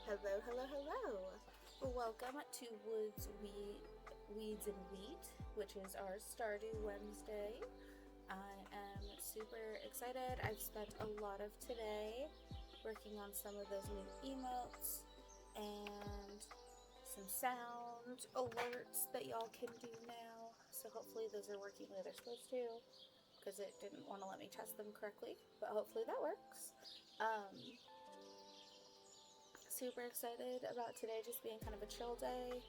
Hello, hello, hello. Welcome to Weeds and Wheat, which is our Stardew Wednesday. I am super excited. I've spent a lot of today working on some of those new emotes and some sound alerts that y'all can do now. So hopefully those are working the way they're supposed to, because it didn't want to let me test them correctly, but hopefully that works. Super excited about today just being kind of a chill day.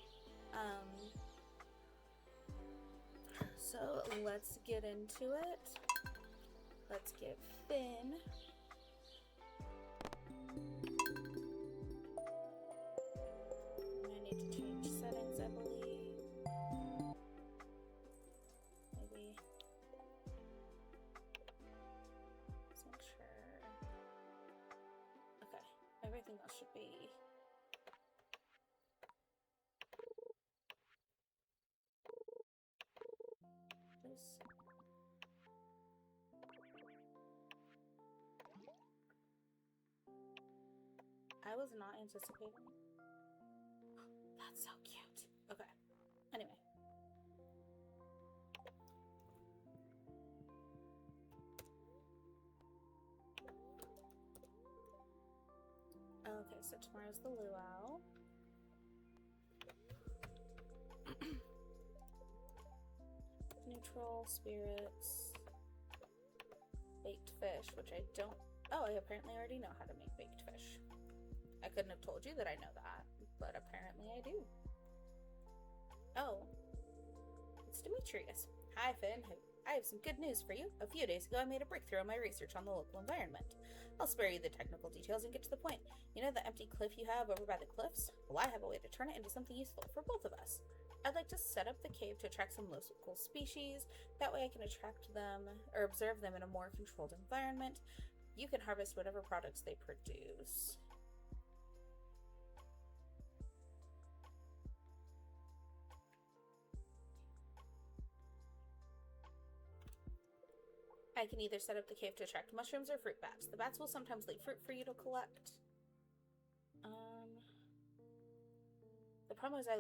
So let's get into it. Let's get Finn. I need to change settings, I believe. Maybe. Let's make sure. Okay, everything else should be. This. I was not anticipating. That's so cute. Okay. Anyway. Okay, so tomorrow's the luau. Neutral, spirits, baked fish, which I don't. Oh, I apparently already know how to make baked fish. I couldn't have told you that I know that, but apparently I do. Oh, it's Demetrius. Hi, Finn. I have some good news for you. A few days ago, I made a breakthrough in my research on the local environment. I'll spare you the technical details and get to the point. You know the empty cliff you have over by the cliffs? Well, I have a way to turn it into something useful for both of us. I'd like to set up the cave to attract some local species. That way I can attract them or observe them in a more controlled environment. You can harvest whatever products they produce. I can either set up the cave to attract mushrooms or fruit bats. The bats will sometimes leave fruit for you to collect. The problem is I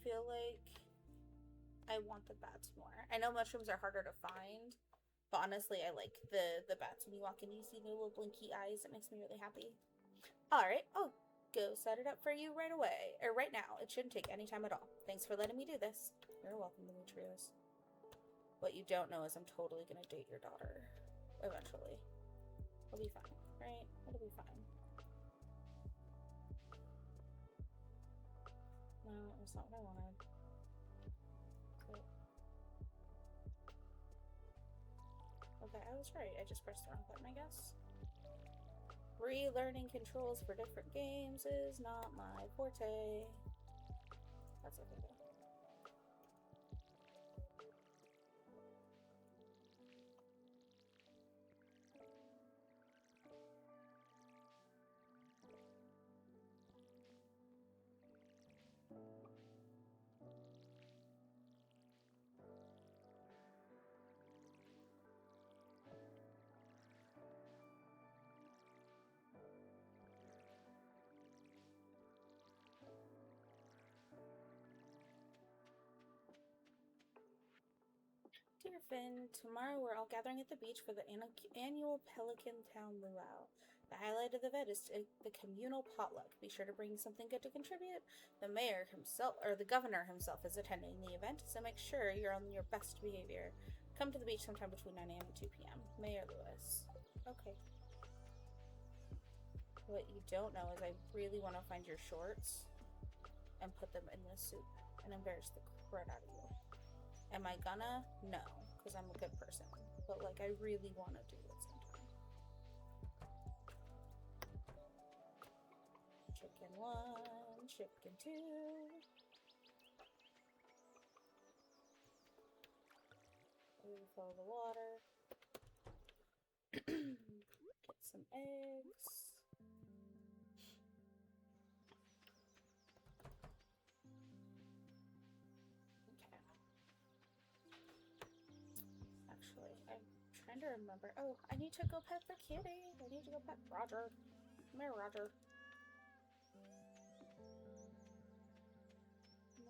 feel like I want the bats more. I know mushrooms are harder to find, but honestly, I like the bats when you walk in. You see their little blinky eyes. It makes me really happy. All right, I'll go set it up for you right away, or right now. It shouldn't take any time at all. Thanks for letting me do this. You're welcome, Demetrius. What you don't know is I'm totally gonna date your daughter eventually. It'll be fine, right? It'll be fine. No, that's not what I wanted. Okay, I was right. I just pressed the wrong button, I guess. Relearning controls for different games is not my forte. That's okay though. Dear Finn, tomorrow we're all gathering at the beach for the annual Pelican Town Luau. The highlight of the event is the communal potluck. Be sure to bring something good to contribute. The mayor himself, or the governor himself, is attending the event, so make sure you're on your best behavior. Come to the beach sometime between 9 a.m. and 2 p.m. Mayor Lewis. Okay. What you don't know is I really want to find your shorts and put them in this soup and embarrass the crap out of you. Am I gonna? No, because I'm a good person. But, like, I really want to do it sometime. Chicken 1, chicken 2. Refill the water. Get some eggs. trying to remember. Oh, I need to go pet the kitty. I need to go pet Roger. Come here, Roger.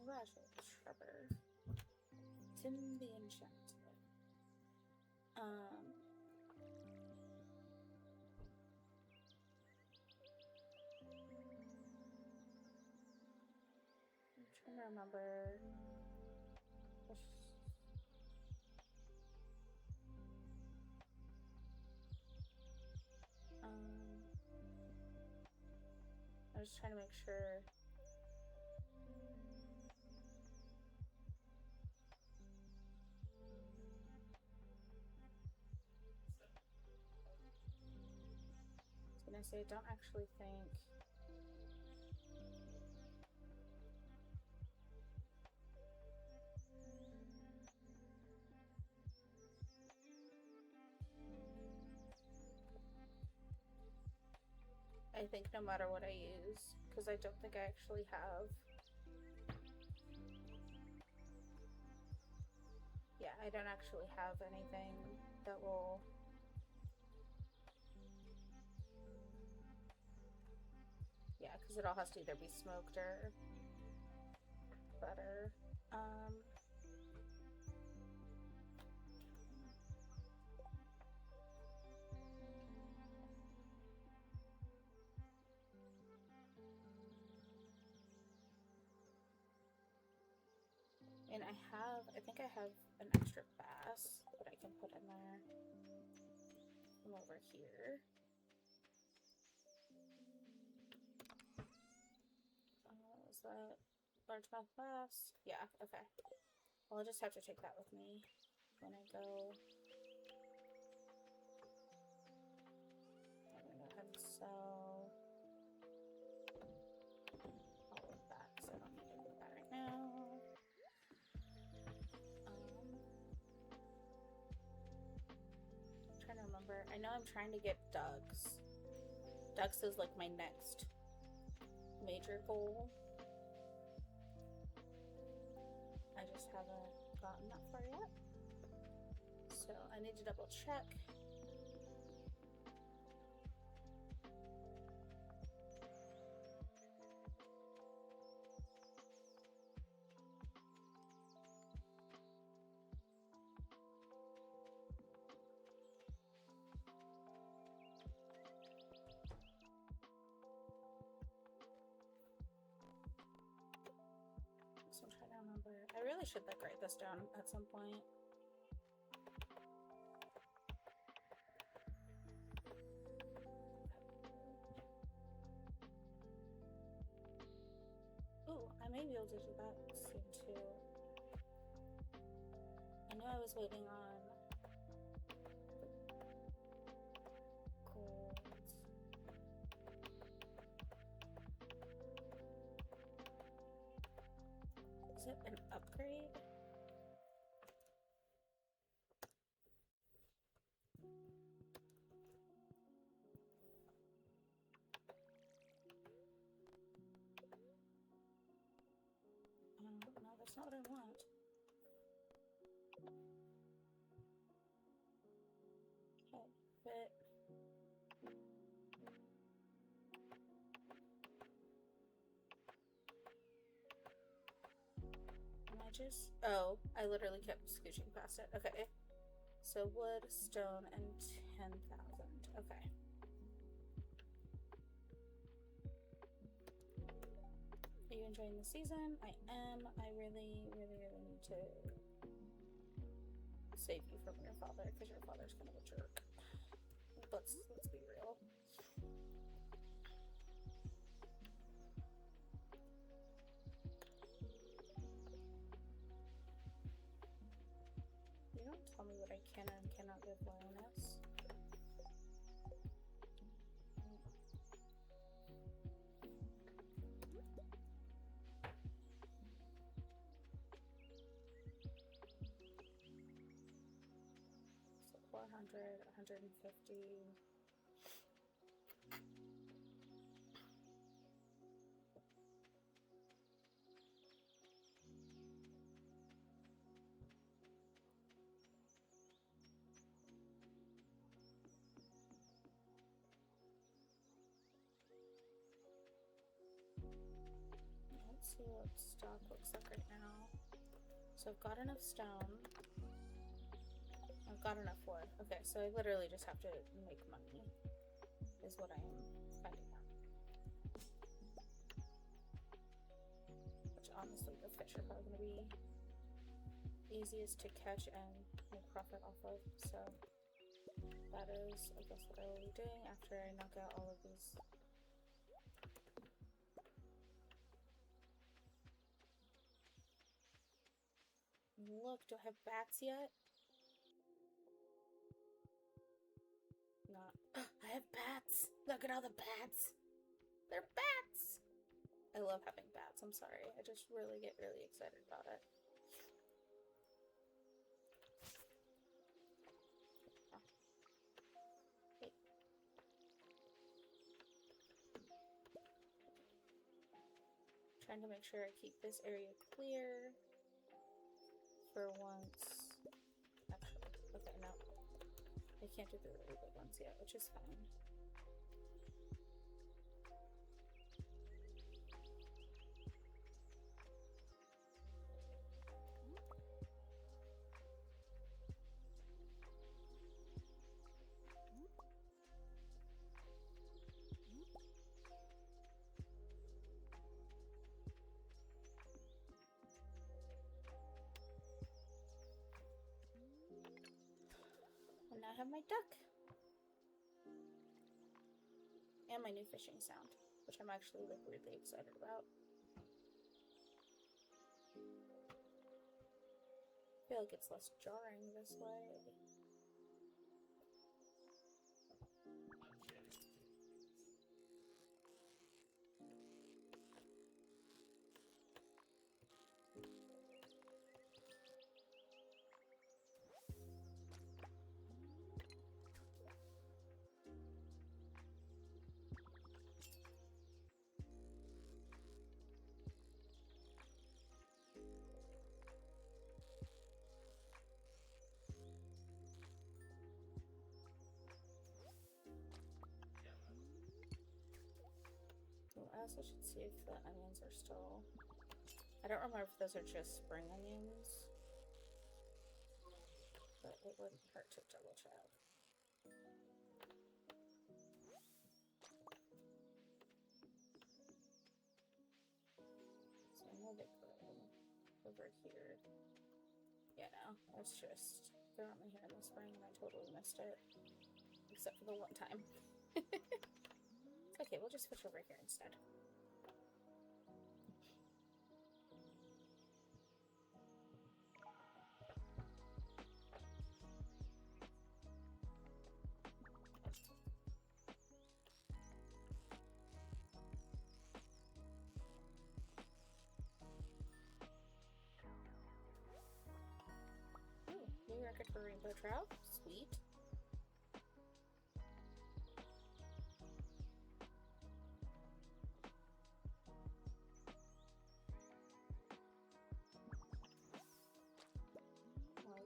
Roger, Trevor. Tim the Enchanted. I'm trying to remember. I was trying to make sure. I was gonna say, I don't actually think. I think no matter what I use, because I don't think I actually have. Yeah, I don't actually have anything that will. Yeah, because it all has to either be smoked or butter. And I think I have an extra bass that I can put in there from over here. Is that largemouth bass? Yeah, okay. Well, I'll just have to take that with me when I go. I'm gonna go ahead and sell all of that because I don't need any of that right now. I'm trying to remember. I know I'm trying to get ducks. Ducks is like my next major goal. I just haven't gotten that far yet. So I need to double check. So I'm trying to remember. I really should like write this down at some point. Ooh, I may be able to do that soon too. I know I was waiting on gold. Is it an upgrade? No, that's not what I want. Okay, but am I just? Oh, I literally kept scooching past it. Okay, so wood, stone, and 10,000. Okay. Are you enjoying the season? I am. I really, really, really need to save you from your father because your father's kind of a jerk. Let's be real. You don't tell me what I can and cannot give Lioness. So 400, 150. see what stock looks like right now. So I've got enough stone. I've got enough wood. Okay, so I literally just have to make money, is what I am finding out. Which honestly, the fish are probably going to be easiest to catch and make profit off of, so that is, I guess, what I will be doing after I knock out all of these. Look, do I have bats yet? Not. I have bats! Look at all the bats! They're bats! I love having bats, I'm sorry. I just really get really excited about it. Oh. Hey. Trying to make sure I keep this area clear for once. Actually, okay, no. I can't do the really big ones yet, which is fine. And now I have my duck. And my new fishing sound, which I'm actually like weirdly excited about. I feel like it's less jarring this way. I also should see if the onions are still... I don't remember if those are just spring onions, but it wouldn't hurt to double check. So I know they grow over here. Yeah, no, it's just they're only here in the spring and I totally missed it. Except for the one time. It's okay, we'll just switch over here instead. Ooh, new record for rainbow trout. Sweet.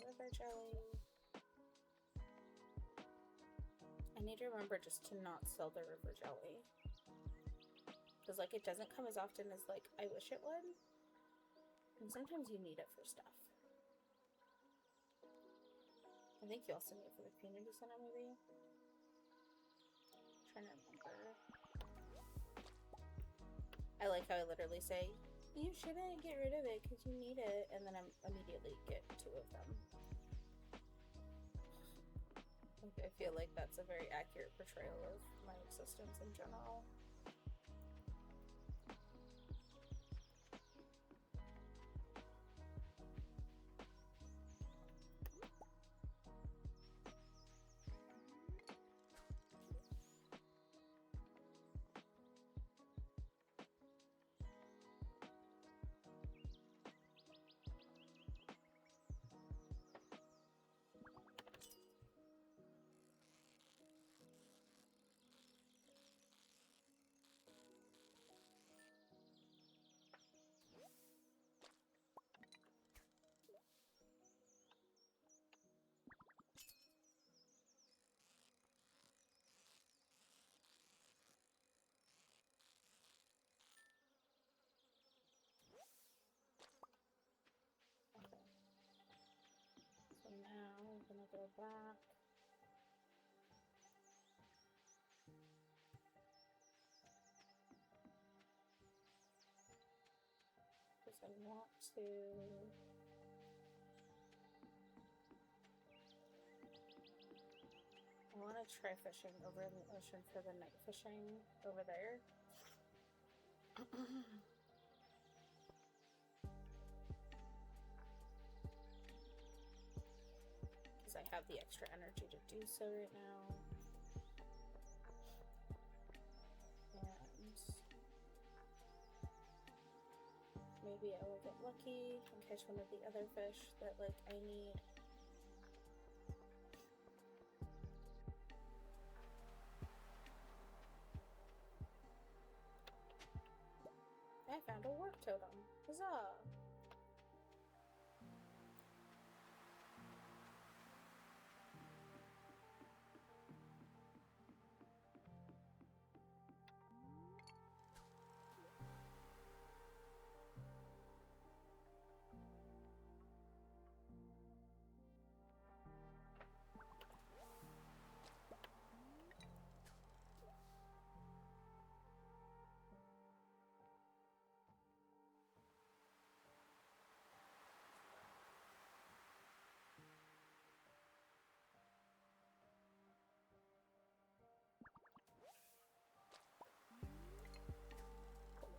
River jelly. I need to remember just to not sell the river jelly. Because, like, it doesn't come as often as, like, I wish it would. And sometimes you need it for stuff. I think you also need it for the community center, maybe? I'm trying to remember. I like how I literally say, you shouldn't get rid of it because you need it, and then I immediately get 2 of them. I feel like that's a very accurate portrayal of my existence in general. I'm gonna go back. Because I want to... I want to try fishing over in the ocean for the night fishing over there. Because I have the extra energy to do so right now. And maybe I will get lucky and catch one of the other fish that, like, I need. I found a warp totem. Huzzah!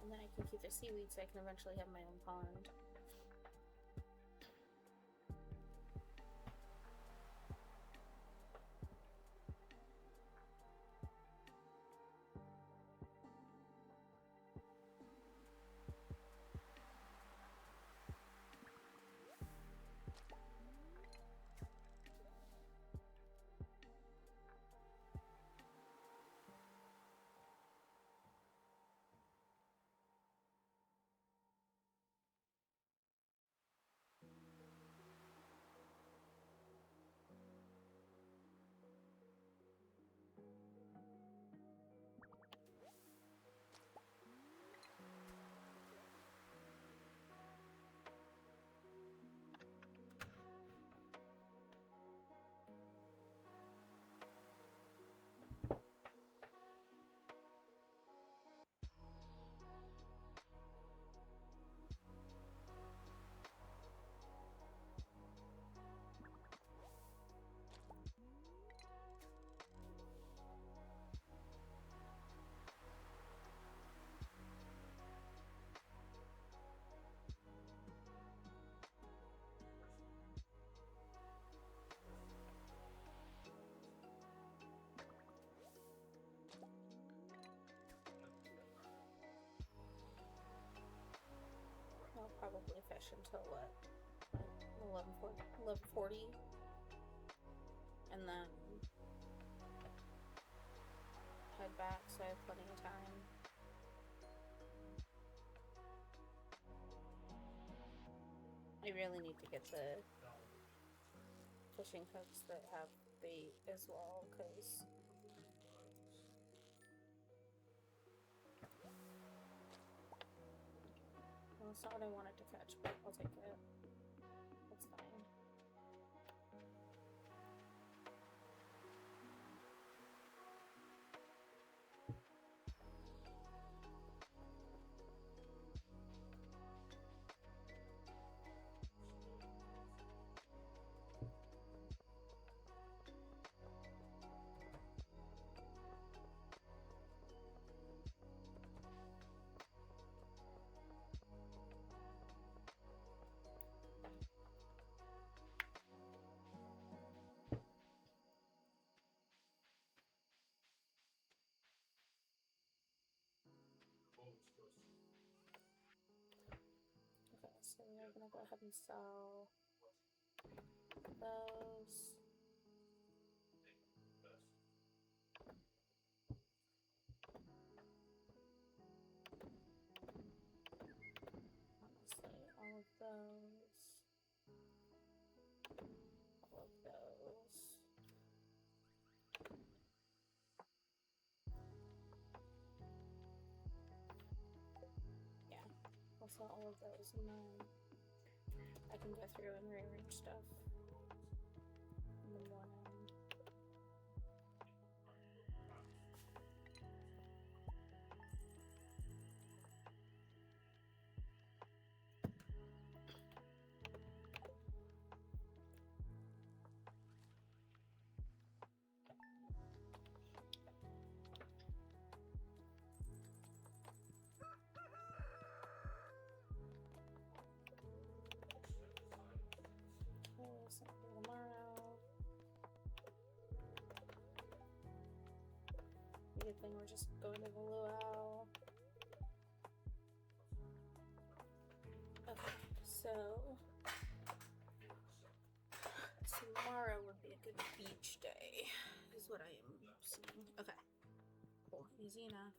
And then I can keep the seaweed so I can eventually have my own pond. I'll probably fish until what? 11:40, and then head back so I have plenty of time. I really need to get the fishing hooks that have bait as well, because well, it's not what I wanted to catch, but I'll take it. That's fine. Okay, so we're gonna go ahead and sell those. Honestly, all of those. All of those. Yeah, I'll sell all of those and then I can go through and rearrange stuff. good thing we're just going to the luau. Okay, so tomorrow would be a good beach day, is what I am seeing. Okay, cool, easy enough.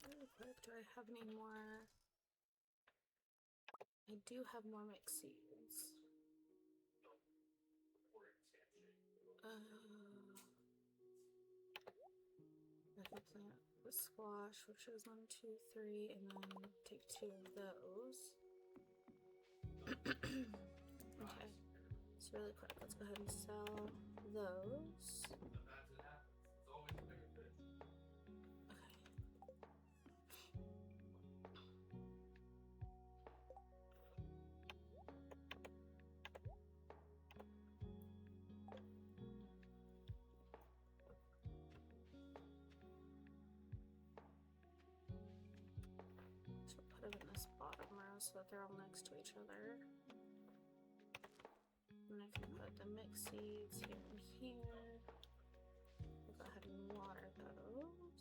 Really quick, do I have any more? I do have more mixed seeds. I can plant the squash, which is 1, 2, 3, and then take 2 of those. Okay, so really quick, let's go ahead and sell those. So put them in this bottom row so that they're all next to each other. And I can put the mixed seeds here and here. We'll go ahead and water those.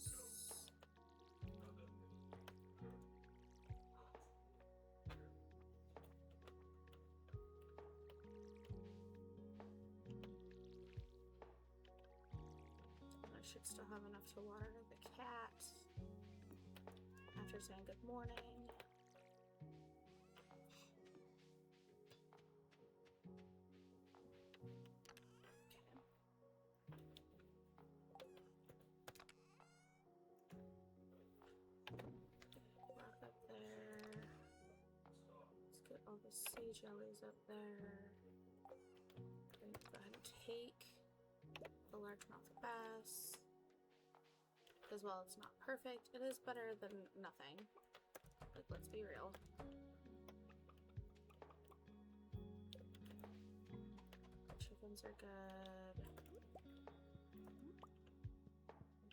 I should still have enough to water the cat after saying good morning. Rock up there. Let's get all the sea jellies up there. Then go ahead and take a large amount of bass. Because while it's not perfect, it is better than nothing. Like, let's be real. Chickens are good.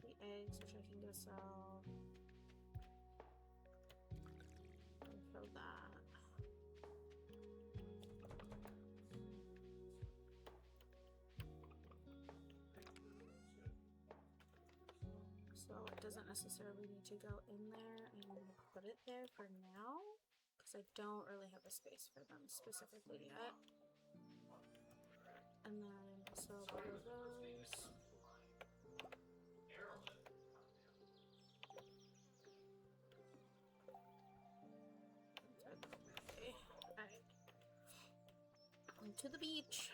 The eggs, which I can go sell. Fill that. So it doesn't necessarily need to go in there. I'm going to put it there for now because I don't really have a space for them specifically yet. And then so both of those. Okay. Alright. To the beach.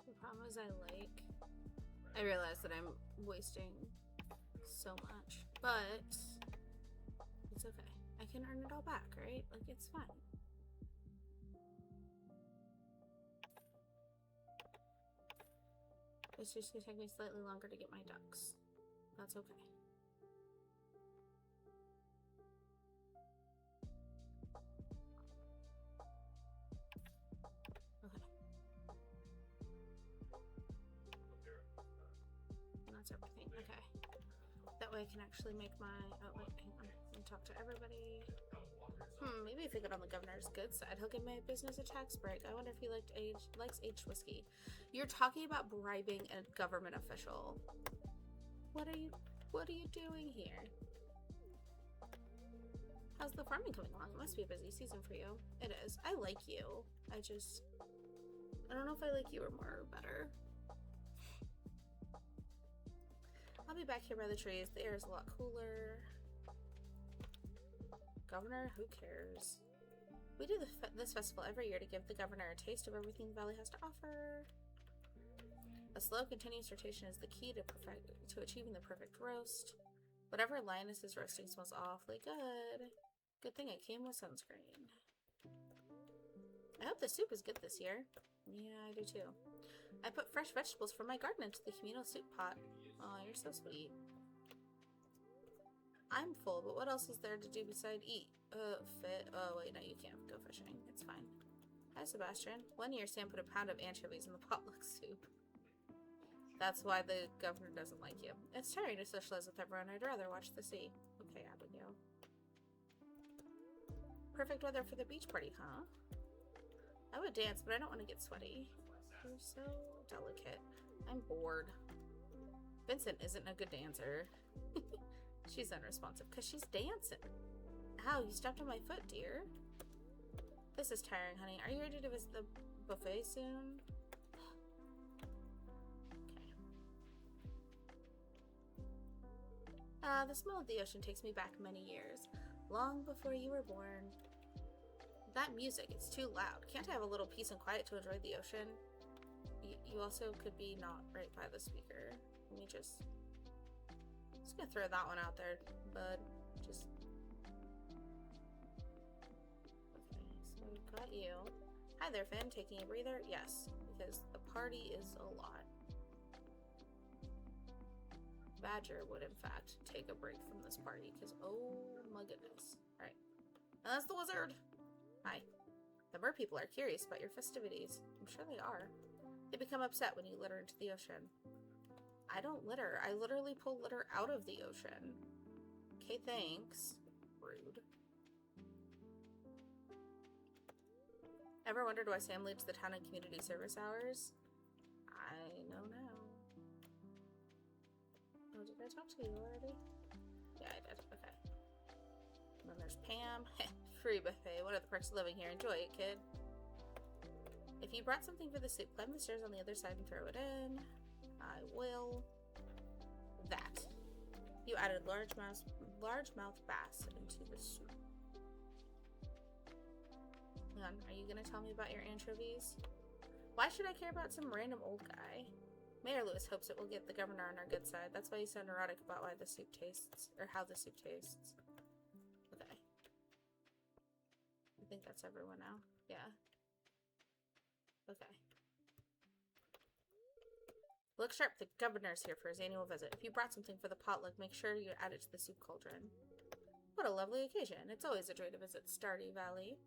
The problem is I realize that I'm wasting so much, but it's okay. I can earn it all back, right? Like, it's fine. It's just gonna take me slightly longer to get my ducks. That's okay. That's everything. Okay. That way I can actually make my... Oh, wait, hang on. Let me talk to everybody. Maybe if I get on the governor's good side, he'll give my business a tax break. I wonder if he likes aged whiskey. You're talking about bribing a government official. What are you doing here? How's the farming coming along? It must be a busy season for you. It is. I like you. I don't know if I like you or more or better. I'll be back here by the trees. The air is a lot cooler. Governor, who cares? We do this festival every year to give the governor a taste of everything the valley has to offer. A slow, continuous rotation is the key to achieving the perfect roast. Whatever Linus is roasting smells awfully good. Good thing I came with sunscreen. I hope the soup is good this year. Yeah, I do too. I put fresh vegetables from my garden into the communal soup pot. Oh, you're so sweet. I'm full, but what else is there to do besides eat? Fit. Oh, wait, no, you can't go fishing. It's fine. Hi, Sebastian. 1 year, Sam put a pound of anchovies in the potluck soup. That's why the governor doesn't like you. It's tiring to socialize with everyone. I'd rather watch the sea. Okay, Abigail. Perfect weather for the beach party, huh? I would dance, but I don't want to get sweaty. You're so delicate. I'm bored. Vincent isn't a good dancer. She's unresponsive because she's dancing. Ow, you stepped on my foot, dear. This is tiring, honey. Are you ready to visit the buffet soon? Okay. The smell of the ocean takes me back many years. Long before you were born. That music, it's too loud. Can't I have a little peace and quiet to enjoy the ocean? You also could be not right by the speaker. Let me just gonna throw that one out there, bud. Just okay, so we've got you. Hi there, Finn. Taking a breather? Yes, because the party is a lot. Badger would, in fact, take a break from this party, because oh my goodness. Alright. And that's the wizard! Hi. The mer people are curious about your festivities. I'm sure they are. They become upset when you litter into the ocean. I don't litter. I literally pull litter out of the ocean. Okay, thanks. Rude. Ever wondered why Sam leads the town in community service hours? I know now. Oh, did I talk to you already? Yeah, I did. Okay. And then there's Pam. Free buffet. What are the perks of living here? Enjoy it, kid. If you brought something for the soup, climb the stairs on the other side and throw it in. I will. That. You added largemouth bass into the soup. Hang on, are you gonna tell me about your anchovies? Why should I care about some random old guy? Mayor Lewis hopes it will get the governor on our good side. That's why he's so neurotic about why the soup tastes, or how the soup tastes. Okay. I think that's everyone now. Yeah. Okay. Look sharp, the governor's here for his annual visit. If you brought something for the potluck, make sure you add it to the soup cauldron. What a lovely occasion. It's always a joy to visit Stardew Valley.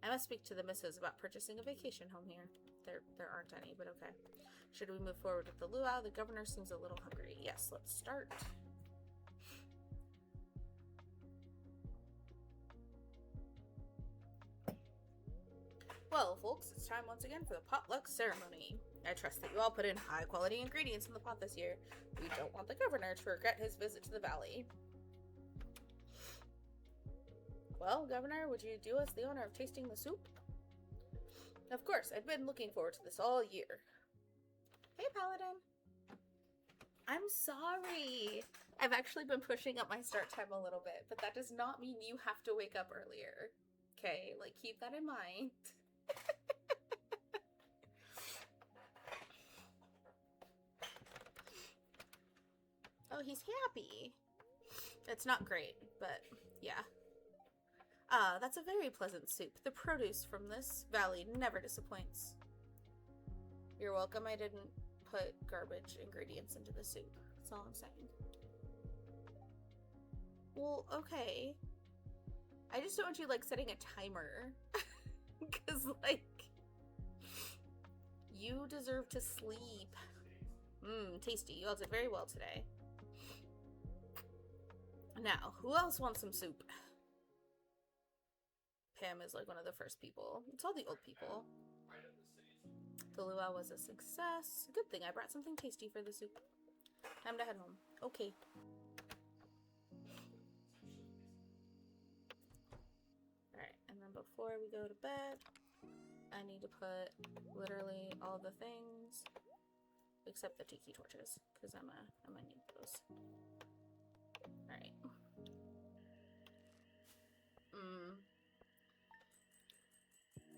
I must speak to the missus about purchasing a vacation home here. There aren't any, but okay. Should we move forward with the luau? The governor seems a little hungry. Yes, let's start. Well, folks, it's time once again for the potluck ceremony. I trust that you all put in high-quality ingredients in the pot this year. We don't want the governor to regret his visit to the valley. Well, Governor, would you do us the honor of tasting the soup? Of course, I've been looking forward to this all year. Hey, Paladin. I'm sorry. I've actually been pushing up my start time a little bit, but that does not mean you have to wake up earlier. Okay, like, keep that in mind. Oh, he's happy. It's not great, but yeah. Ah, that's a very pleasant soup. The produce from this valley never disappoints. You're welcome. I didn't put garbage ingredients into the soup. That's all I'm saying. Well, okay. I just don't want you, like, setting a timer. Because, like, you deserve to sleep. Tasty. You all did very well today. Now, who else wants some soup? Pam is like one of the first people. It's all the old people. The luau was a success. Good thing I brought something tasty for the soup. Time to head home. Okay. Alright, and then before we go to bed, I need to put literally all the things except the tiki torches, because I'm gonna need those. Alright.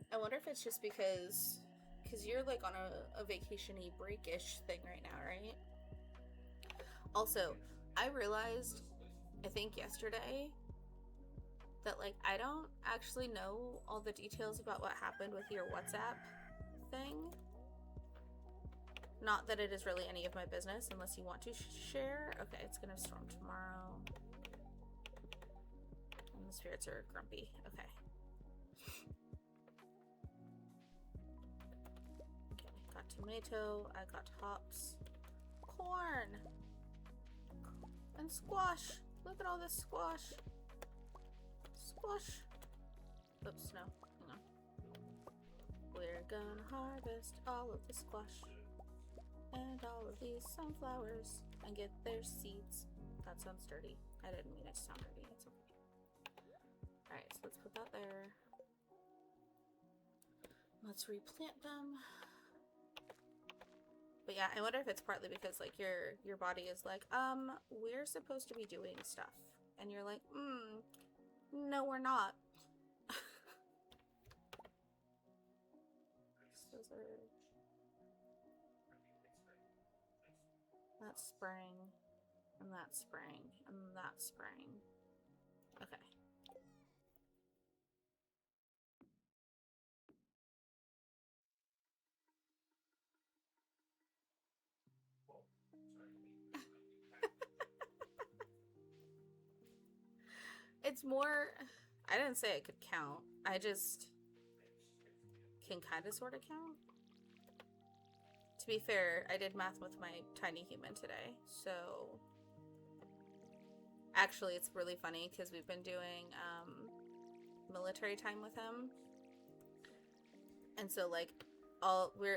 I wonder if it's just because you're like on a vacation-y break-ish thing right now, right? Also, I realized, I think yesterday, that like I don't actually know all the details about what happened with your WhatsApp thing. Not that it is really any of my business unless you want to share. Okay, it's gonna storm tomorrow. And the spirits are grumpy. Okay. Okay, got tomato, I got hops, corn, and squash. Look at all this squash. Squash. Oops, no. Hang on. We're gonna harvest all of the squash and all of these sunflowers and get their seeds. That sounds dirty. I didn't mean it to sound dirty. It's okay. Alright, so let's put that there. Let's replant them. But yeah, I wonder if it's partly because like your body is like, we're supposed to be doing stuff. And you're like, no, we're not. That's spring, and that's spring, and that's spring. Okay. It's more, I didn't say it could count. I just can kind of sort of count. To be fair, I did math with my tiny human today, so actually it's really funny because we've been doing military time with him, and so like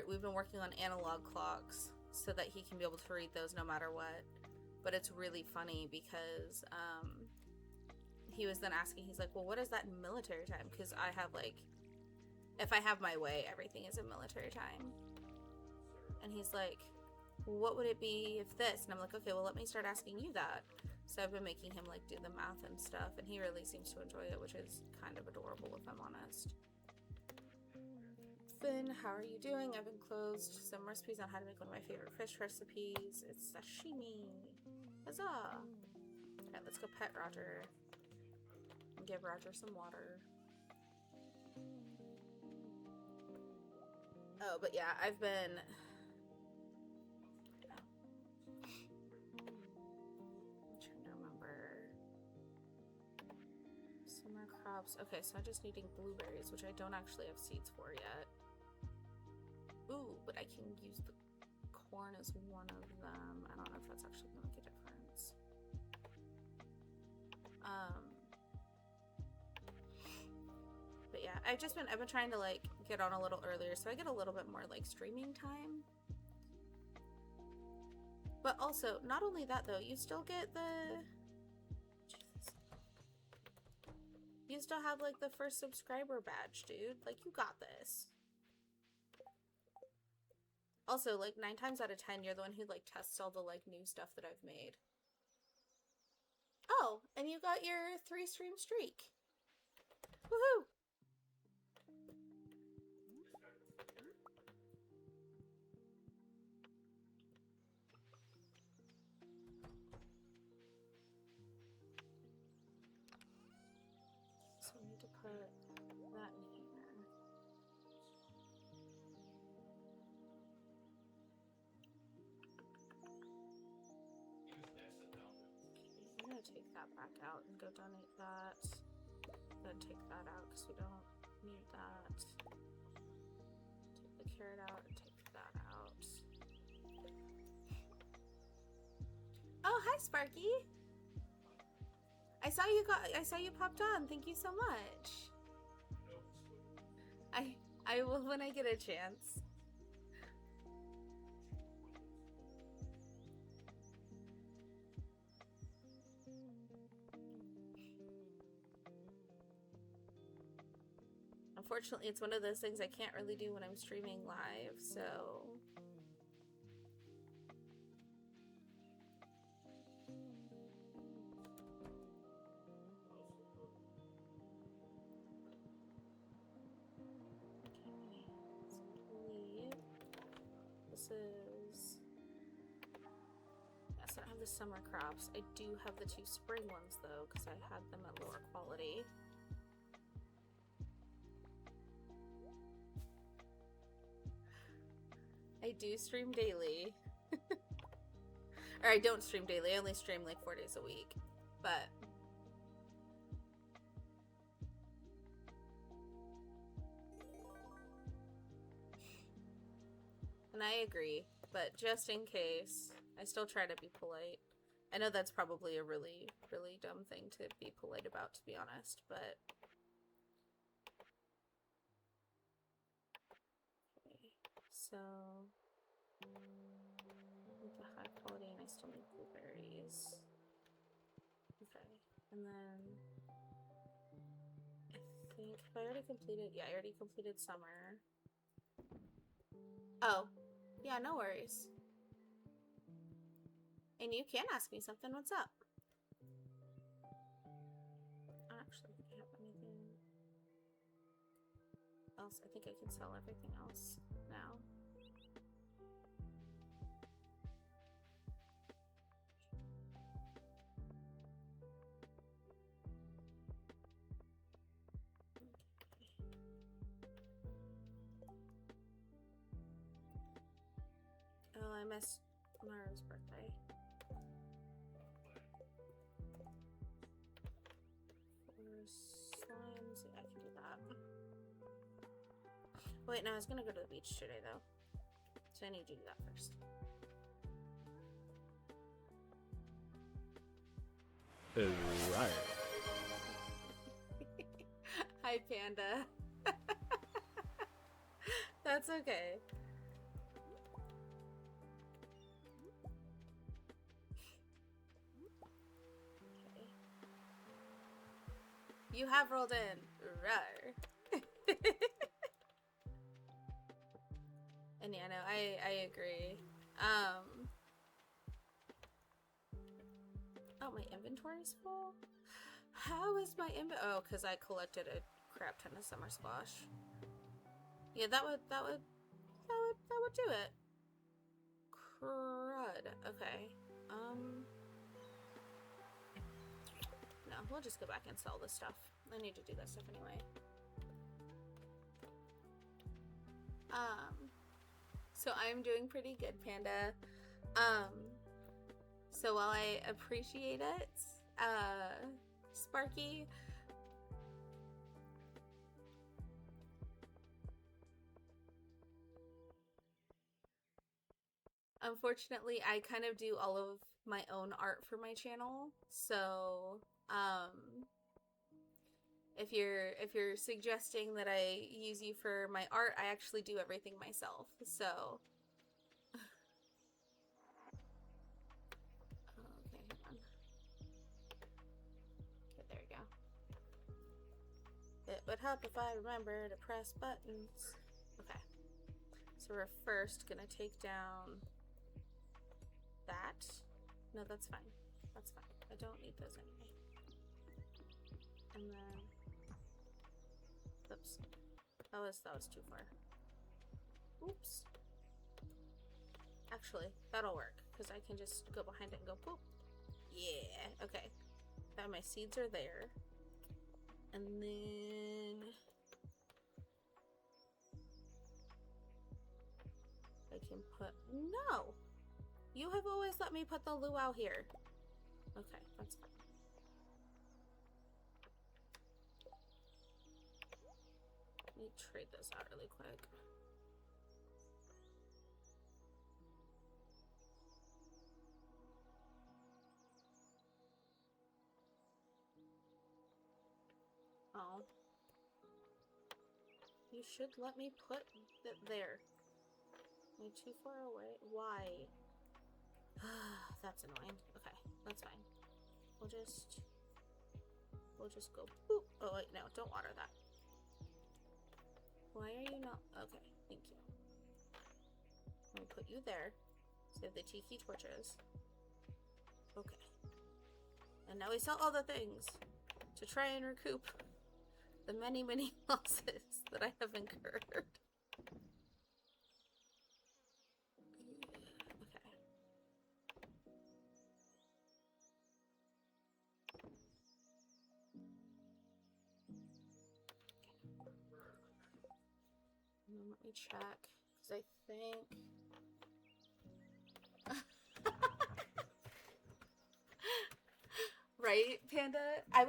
we've been working on analog clocks so that he can be able to read those no matter what. But it's really funny because he was then asking, he's like, well, what is that in military time? Because I have like, if I have my way, everything is in military time. And he's like, what would it be if this? And I'm like, okay, well, let me start asking you that. So I've been making him like do the math and stuff, and he really seems to enjoy it, which is kind of adorable if I'm honest. Finn, how are you doing? I've been closed some recipes on how to make one of my favorite fish recipes. It's sashimi. Huzzah! Alright, let's go pet Roger. And give Roger some water. Oh, but yeah, I've been... I'm trying to remember. Summer crops. Okay, so I'm just needing blueberries, which I don't actually have seeds for yet. Ooh, but I can use the corn as one of them. I don't know if that's actually going to make a difference. But yeah, I've been trying to like get on a little earlier so I get a little bit more like streaming time. But also, not only that though, you still get the... Jesus. You still have like the first subscriber badge, dude. Like, you got this. Also, like 9 times out of 10, you're the one who like tests all the like new stuff that I've made. Oh, and you got your 3 stream streak. Woohoo! So we need to put that in here. I'm gonna take that back out and go donate that. Then take that out because we don't need that. Take the carrot out and take that out. Oh, hi, Sparky! I saw you popped on. Thank you so much. I will when I get a chance. Unfortunately, it's one of those things I can't really do when I'm streaming live, so... This is... Yes, I don't have the summer crops. I do have the 2 spring ones, though, because I had them at lower quality. I do stream daily. Or I don't stream daily. I only stream like 4 days a week. But... And I agree. But just in case, I still try to be polite. I know that's probably a really, really dumb thing to be polite about, to be honest, but... Okay, so... The high quality, and I still need blueberries. Okay, and then... I think, have I already completed? Yeah, I already completed summer. Oh, yeah, no worries. And you can ask me something. What's up? I don't actually think I have anything else. I think I can sell everything else now. Oh, I missed Mara's birthday. For slimes, yeah, I can do that. Wait, no, I was gonna go to the beach today, though. So I need to do that first. Right. Hi, Panda. That's okay. Okay. You have rolled in. Rawr. And yeah, no, I agree. Oh, my inventory's full? How is my oh, because I collected a crap ton of summer squash. Yeah, that would do it. Crud. Okay. No, we'll just go back and sell this stuff. I need to do that stuff anyway. So I'm doing pretty good, Panda. So while I appreciate it, Sparky, unfortunately, I kind of do all of my own art for my channel. So, if you're suggesting that I use you for my art, I actually do everything myself. So, okay, hang on. Okay, there we go. It would help if I remember to press buttons. Okay. So we're first gonna take down that. No, that's fine. That's fine. I don't need those anyway. And then, oops, that was too far. Oops. Actually, that'll work because I can just go behind it and go poop. Yeah. Okay. Now my seeds are there, and then I can put no. You have always let me put the luau here. Okay, that's fine. Let me trade this out really quick. You should let me put it there. Am I too far away? Why? That's annoying. Okay, that's fine. We'll just go boop. Oh wait, no, don't water that. Why are you not? Okay, thank you. I'm gonna put you there. So we have the tiki torches. Okay. And now we sell all the things to try and recoup the many, many losses that I have incurred. Okay. Let me check, because I think... Right, Panda? I've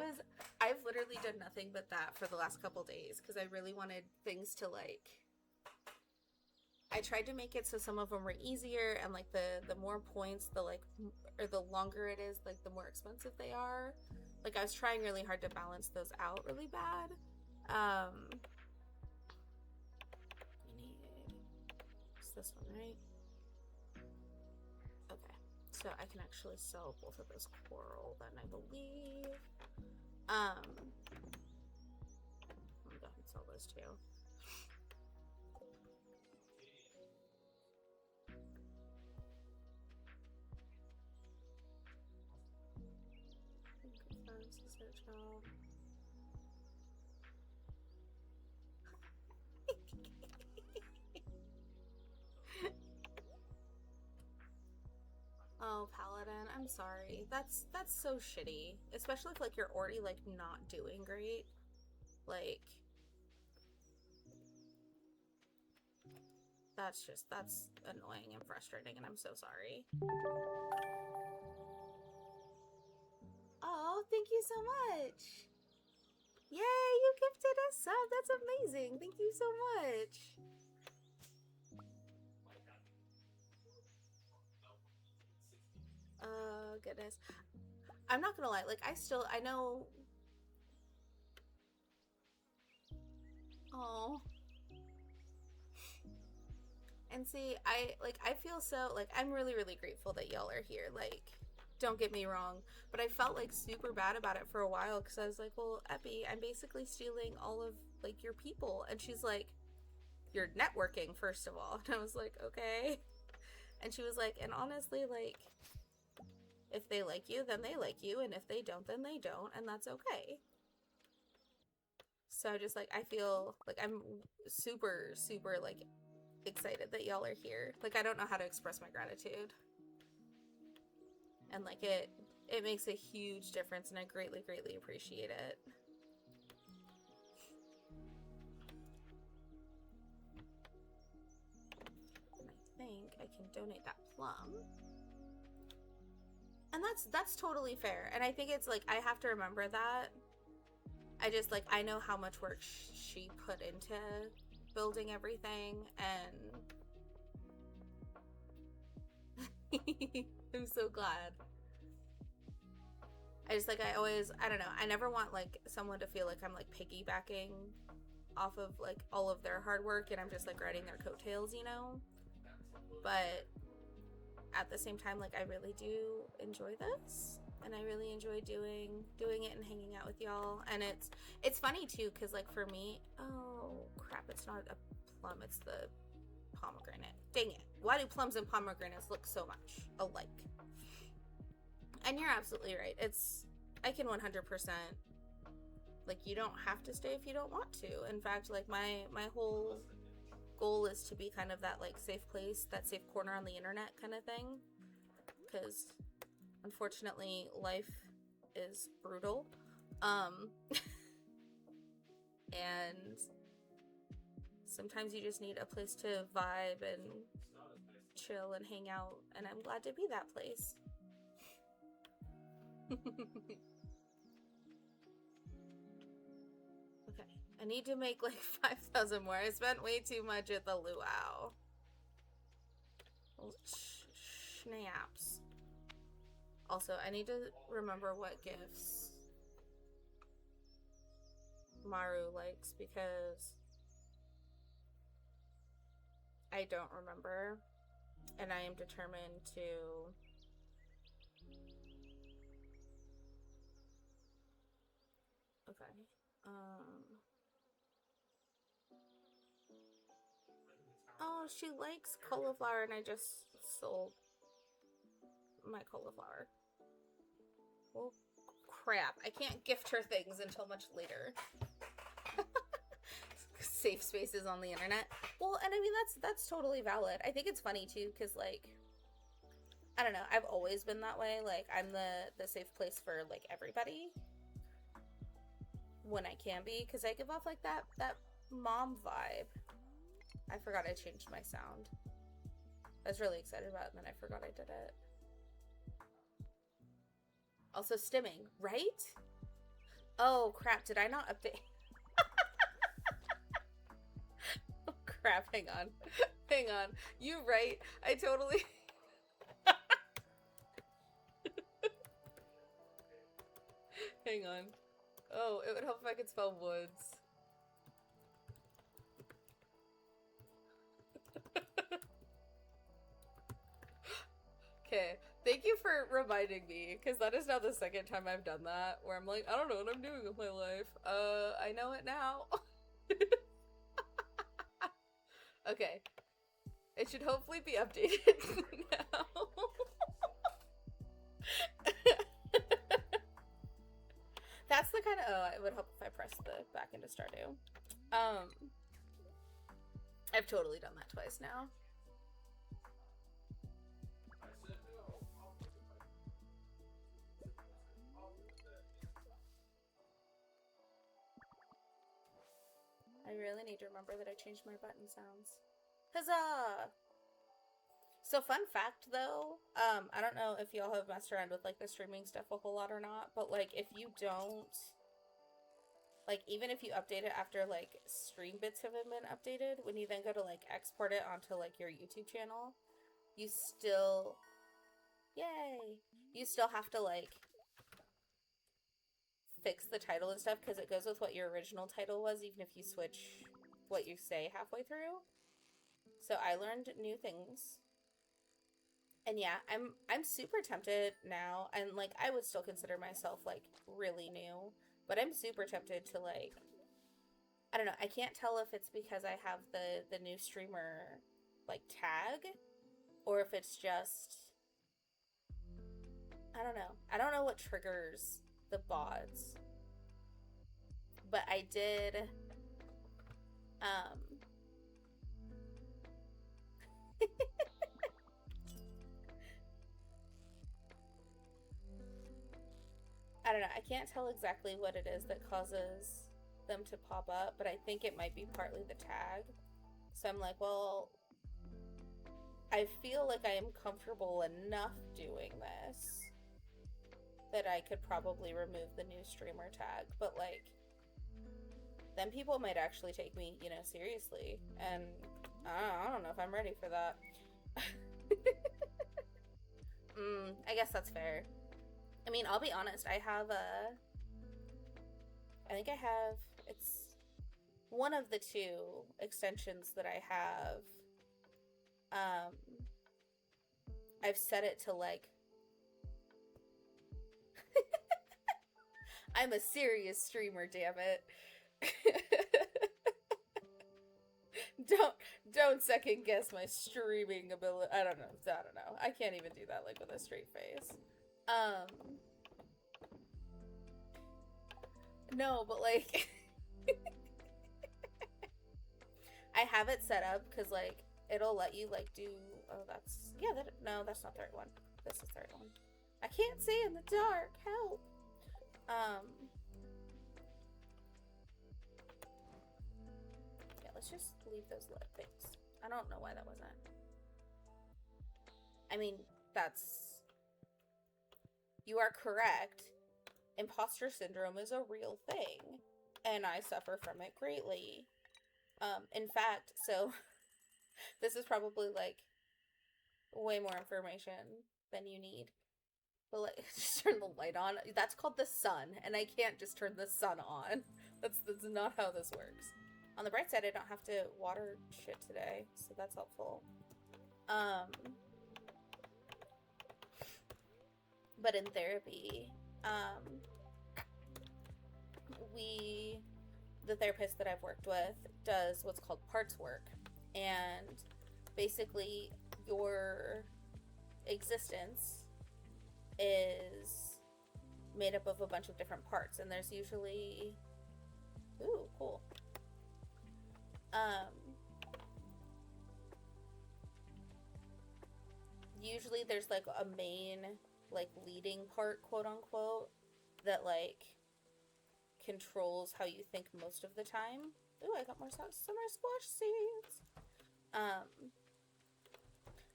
literally done nothing but that for the last couple days, because I really wanted things to, like... I tried to make it so some of them were easier, and, like, the more points, the, like, or the longer it is, like, the more expensive they are. Like, I was trying really hard to balance those out really bad. It's this one, right? Okay, so I can actually sell both of those coral then, I believe. I'll go ahead and sell those two. Oh, Paladin, I'm sorry. That's so shitty. Especially if, like, you're already, like, not doing great. Like... That's annoying and frustrating, and I'm so sorry. Oh, thank you so much! Yay, you gifted a sub! That's amazing! Thank you so much! Oh, goodness. I'm not gonna lie, like, I know... Oh. And see, I feel so, like, I'm really, really grateful that y'all are here, like, don't get me wrong, but I felt, like, super bad about it for a while, because I was like, well, Epi, I'm basically stealing all of, like, your people, and she's like, you're networking, first of all, and I was like, okay, and she was like, and honestly, like, if they like you, then they like you, and if they don't, then they don't, and that's okay. So just, like, I feel, like, I'm super, super, like, excited that y'all are here. Like, I don't know how to express my gratitude. And, like, it makes a huge difference, and I greatly, greatly appreciate it. And I think I can donate that plum. And that's totally fair. And I think it's, like, I have to remember that. I just, like, I know how much work she put into building everything, and I'm so glad. I just, like, I don't know, I never want, like, someone to feel like I'm, like, piggybacking off of, like, all of their hard work, and I'm just, like, riding their coattails, you know? But at the same time, like, I really do enjoy this, and I really enjoy doing it and hanging out with y'all. And it's funny too, because, like, for me, oh crap, it's not a plum, it's the pomegranate. Dang it, why do plums and pomegranates look so much alike? And you're absolutely right, I can 100%, like, you don't have to stay if you don't want to. In fact, like, my whole goal is to be kind of that, like, safe place, that safe corner on the internet kind of thing, because unfortunately life is brutal, and sometimes you just need a place to vibe and chill and hang out, and I'm glad to be that place. Okay, I need to make, like, 5,000 more. I spent way too much at the luau. Snaps. Also, I need to remember what gifts Maru likes, because I don't remember. And I am determined to... Okay. Oh, she likes cauliflower and I just sold my cauliflower. Well, crap. I can't gift her things until much later. Safe spaces on the internet. Well, and I mean, that's totally valid. I think it's funny, too, because, like, I don't know. I've always been that way. Like, I'm the safe place for, like, everybody. When I can be. Because I give off, like, that mom vibe. I forgot I changed my sound. I was really excited about it, and then I forgot I did it. Also stimming, right? Oh, crap. Did I not update? Oh, crap. Hang on. Hang on. You right. I totally... Hang on. Oh, it would help if I could spell woods. Okay, thank you for reminding me, because that is now the second time I've done that, where I'm like, I don't know what I'm doing with my life. I know it now. Okay. It should hopefully be updated now. That's the kind of... Oh, it would help if I pressed the back into Stardew. I've totally done that twice now. I really need to remember that I changed my button sounds. Huzzah! So fun fact though, I don't know if y'all have messed around with like the streaming stuff a whole lot or not, but like if you don't, like even if you update it after like stream bits haven't been updated, when you then go to like export it onto like your YouTube channel, you still, yay, you still have to like fix the title and stuff because it goes with what your original title was, even if you switch what you say halfway through. So I learned new things. And yeah, I'm super tempted now, and like I would still consider myself like really new, but I'm super tempted to like, I don't know, I can't tell if it's because I have the new streamer like tag or if it's just, I don't know. I don't know what triggers the bots. But I did I don't know. I can't tell exactly what it is that causes them to pop up, but I think it might be partly the tag. So I'm like, well, I feel like I am comfortable enough doing this that I could probably remove the new streamer tag, but like, then people might actually take me, you know, seriously, and I don't know if I'm ready for that. I guess that's fair. I mean, I'll be honest, I think I have, it's one of the two extensions that I have, I've set it to like, I'm a serious streamer, damn it. Don't second guess my streaming ability. I don't know. I can't even do that like with a straight face. No, but like I have it set up because like it'll let you like do, oh that's, yeah, no, that's not the right one. This is the right one. I can't see in the dark. Help. Yeah, let's just leave those lit things. I don't know why that wasn't. I mean, you are correct. Imposter syndrome is a real thing, and I suffer from it greatly. In fact, so this is probably like way more information than you need. But like, just turn the light on. That's called the sun, and I can't just turn the sun on. That's not how this works. On the bright side, I don't have to water shit today, so that's helpful. But in therapy, the therapist that I've worked with does what's called parts work. And basically, your existence is made up of a bunch of different parts. And there's usually... Ooh, cool. Usually there's, like, a main, like, leading part, quote unquote, that, like, controls how you think most of the time. Ooh, I got more summer squash seeds.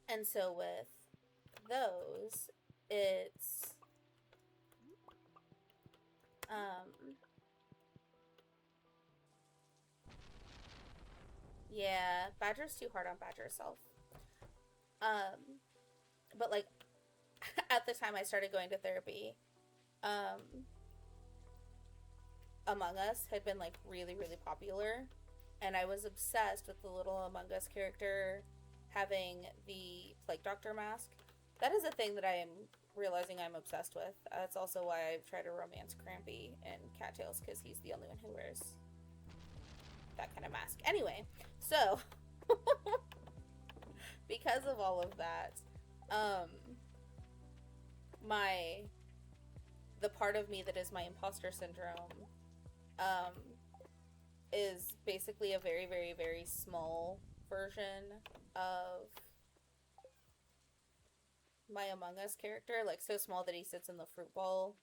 And so with those, it's yeah, Badger's too hard on Badger herself. But like at the time I started going to therapy, Among Us had been like really, really popular, and I was obsessed with the little Among Us character having the Plague Doctor mask. That is a thing that I am realizing I'm obsessed with. That's also why I've tried to romance Crampy and Cattails, because he's the only one who wears that kind of mask. Anyway, so because of all of that, the part of me that is my imposter syndrome is basically a very, very, very small version of my Among Us character, like so small that he sits in the fruit bowl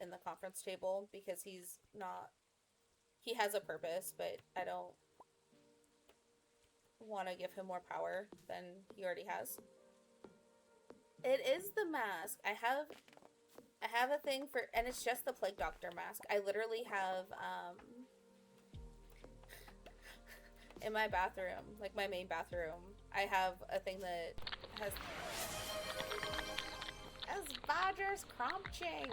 in the conference table, because he has a purpose, but I don't want to give him more power than he already has. It is the mask. I have a thing for, and it's just the Plague Doctor mask. I literally have, in my bathroom, like my main bathroom, I have a thing that has Badger's crunching.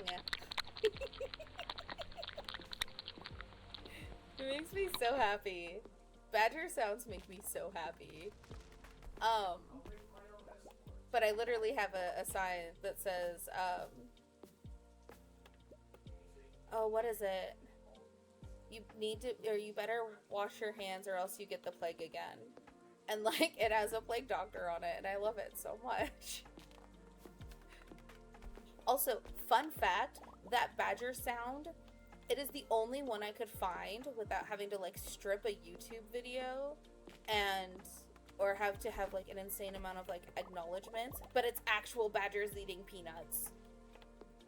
It makes me so happy. Badger sounds make me so happy. But I literally have a sign that says, oh, what is it? You need to, or you better wash your hands or else you get the plague again. And like, it has a Plague Doctor on it, and I love it so much. Also, fun fact, that Badger sound, it is the only one I could find without having to like strip a YouTube video or have to have like an insane amount of like acknowledgements, but it's actual badgers eating peanuts.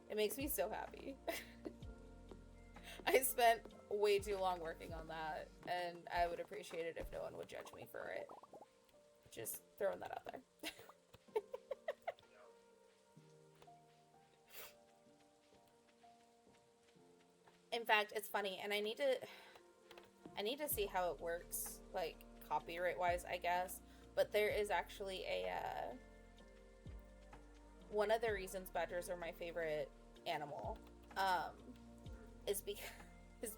It makes me so happy. I spent way too long working on that, and I would appreciate it if no one would judge me for it. Just throwing that out there. In fact, it's funny, and I need to see how it works, like copyright-wise, I guess. But there is actually one of the reasons badgers are my favorite animal, is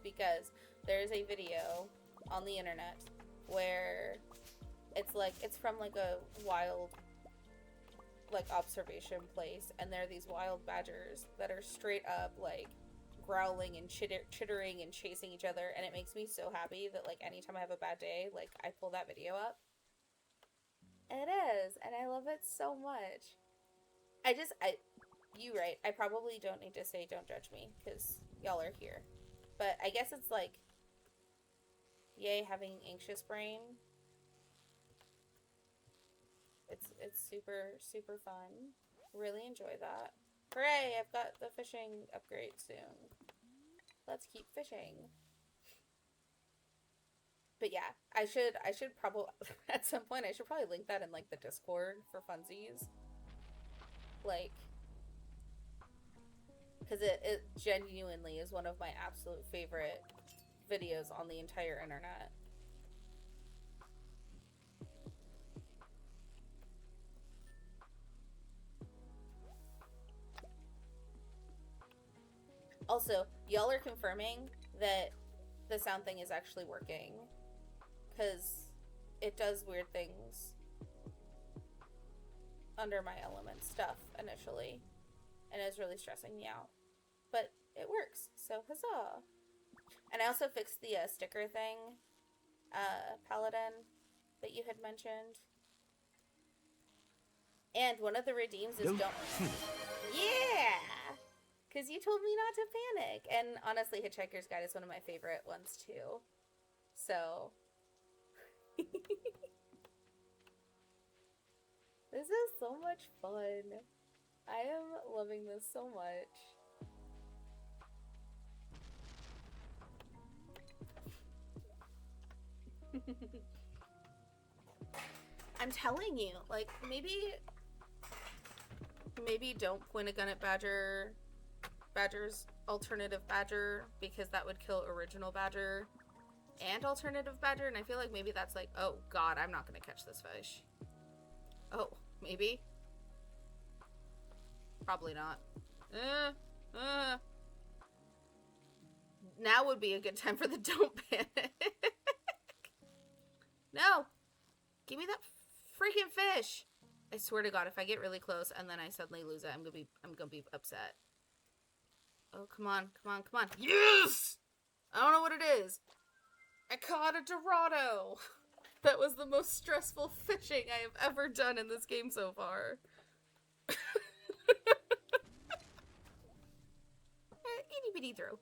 because there is a video on the internet where it's from like a wild like observation place, and there are these wild badgers that are straight up like growling and chittering and chasing each other, and it makes me so happy that like anytime I have a bad day, like I pull that video up. It is, and I love it so much. You right, I probably don't need to say don't judge me, because y'all are here. But I guess it's like, yay, having anxious brain. It's super, super fun. Really enjoy that. Hooray, I've got the fishing upgrade soon. Let's keep fishing. But yeah, I should probably, at some point, I should probably link that in like the Discord for funsies. Like, because it genuinely is one of my absolute favorite videos on the entire internet. Also, y'all are confirming that the sound thing is actually working. because it does weird things under my element stuff initially, and it's really stressing me out. But it works, so huzzah! And I also fixed the sticker thing, Paladin, that you had mentioned. And one of the redeems is don't... Yeah! Because you told me not to panic. And honestly, Hitchhiker's Guide is one of my favorite ones, too. So... This is so much fun. I am loving this so much. I'm telling you, like, maybe don't point a gun at Badger's alternative Badger, because that would kill original Badger and alternative Badger, and I feel like maybe that's like, oh god, I'm not gonna catch this fish. Oh, maybe? Probably not. Now would be a good time for the don't panic. No! Give me that freaking fish! I swear to god, if I get really close and then I suddenly lose it, I'm gonna be upset. Oh, come on, come on, come on. Yes! I don't know what it is. I caught a Dorado! That was the most stressful fishing I have ever done in this game so far. Itty bitty throw.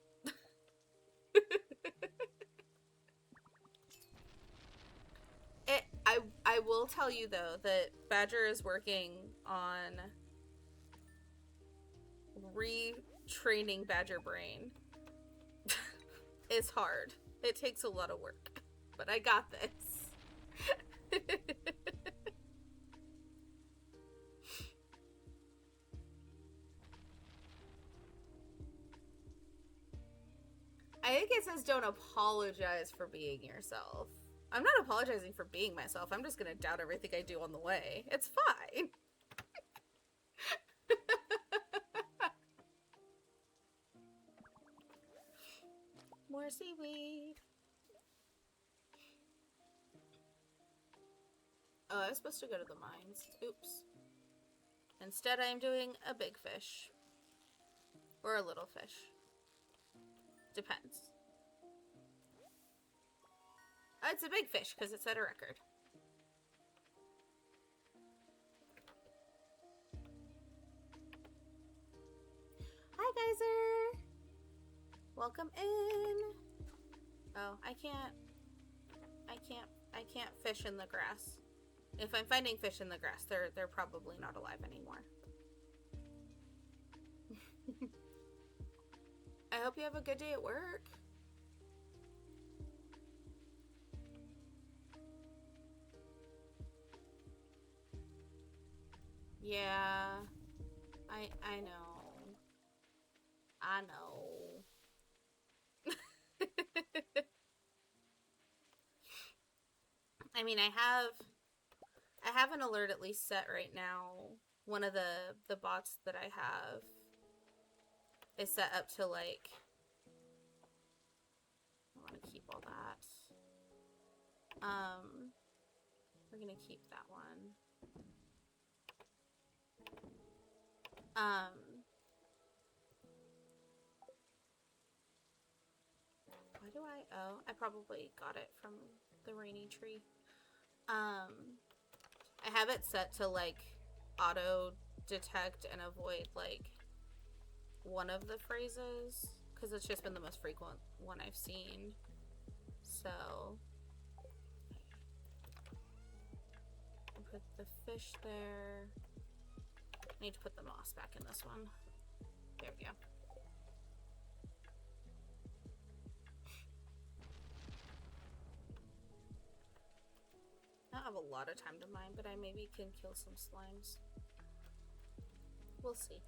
I will tell you though that Badger is working on retraining Badger brain. It's hard. It takes a lot of work, but I got this. I think it says don't apologize for being yourself. I'm not apologizing for being myself. I'm just gonna doubt everything I do on the way. It's fine. More seaweed. Oh, I was supposed to go to the mines. Oops. Instead, I am doing a big fish. Or a little fish. Depends. It's a big fish because it set a record. Hi, Geyser. Welcome in. Oh, I can't fish in the grass. If I'm finding fish in the grass, they're probably not alive anymore. I hope you have a good day at work. Yeah, I know. I know. I mean, I have an alert at least set right now. One of the bots that I have is set up to like, I want to keep all that. We're gonna keep that one. Why do oh, I probably got it from the rainy tree. I have it set to like auto detect and avoid like one of the phrases because it's just been the most frequent one I've seen. So I'll put the fish there. I need to put the moss back in this one. There we go. I don't have a lot of time to mine, but I maybe can kill some slimes. We'll see.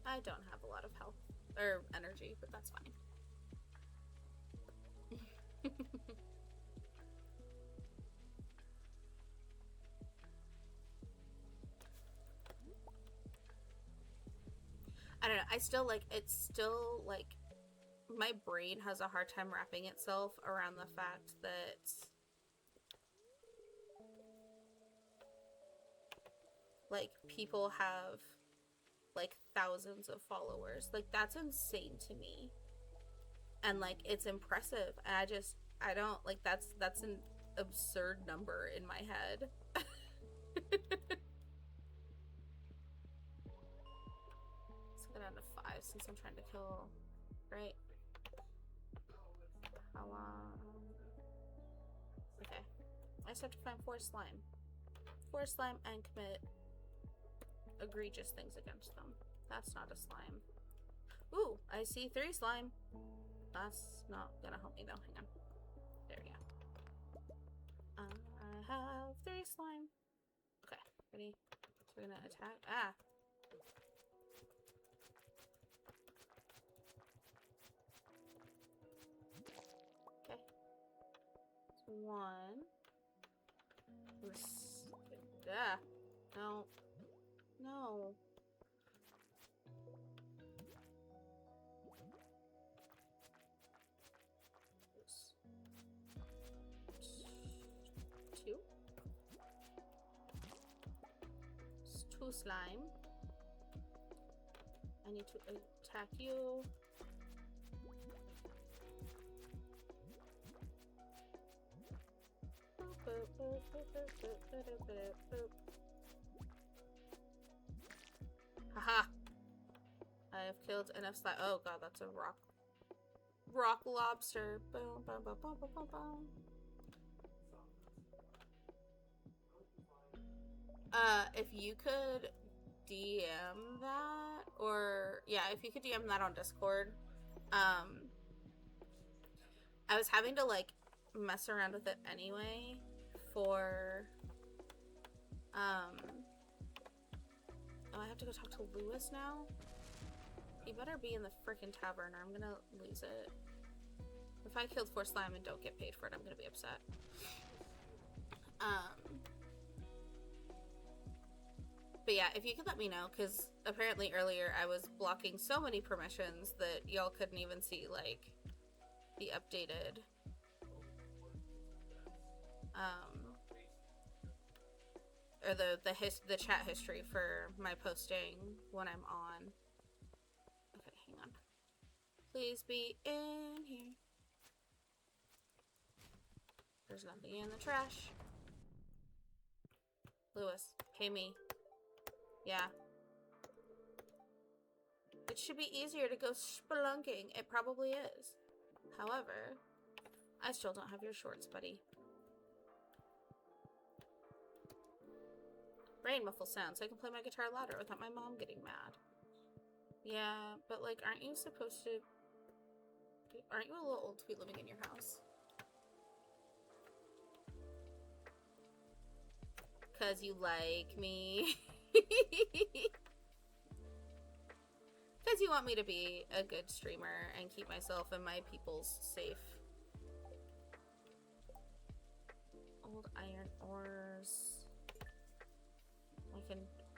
I don't have a lot of health or energy, but that's fine. I don't know. I still like, it's still like, my brain has a hard time wrapping itself around the fact that like people have like thousands of followers. Like that's insane to me. And like it's impressive. And I don't like that's an absurd number in my head. Let's go down to 5 since I'm trying to kill, right? How long? Okay. I just have to find 4 slime. 4 slime and commit egregious things against them. That's not a slime. Ooh, I see 3 slime. That's not gonna help me though. Hang on. There we go. I have 3 slime. Okay, ready? So we're gonna attack. Ah! Okay. So 1. Ah! No. No. Two. It's 2 slime. I need to attack you. Haha! I have killed enough slime. Oh god, that's a rock lobster. Boom, boom, boom, boom, boom, boom, boom. If you could DM that, or yeah, if you could DM that on Discord. I was having to like mess around with it anyway for oh, I have to go talk to Lewis now. You better be in the freaking tavern or I'm gonna lose it. If I killed 4 slime and don't get paid for it, I'm gonna be upset. But yeah, if you could let me know, because apparently earlier I was blocking so many permissions that y'all couldn't even see, like, the updated, or the chat history for my posting when I'm on. Okay, hang on. Please be in here. There's nothing in the trash. Lewis, pay me. Yeah. It should be easier to go spelunking. It probably is. However, I still don't have your shorts, buddy. Brain muffle sound so I can play my guitar louder without my mom getting mad. Yeah, but like, aren't you supposed to... Aren't you a little old to be living in your house? Cause you like me. Because you want me to be a good streamer and keep myself and my peoples safe. Old iron ores.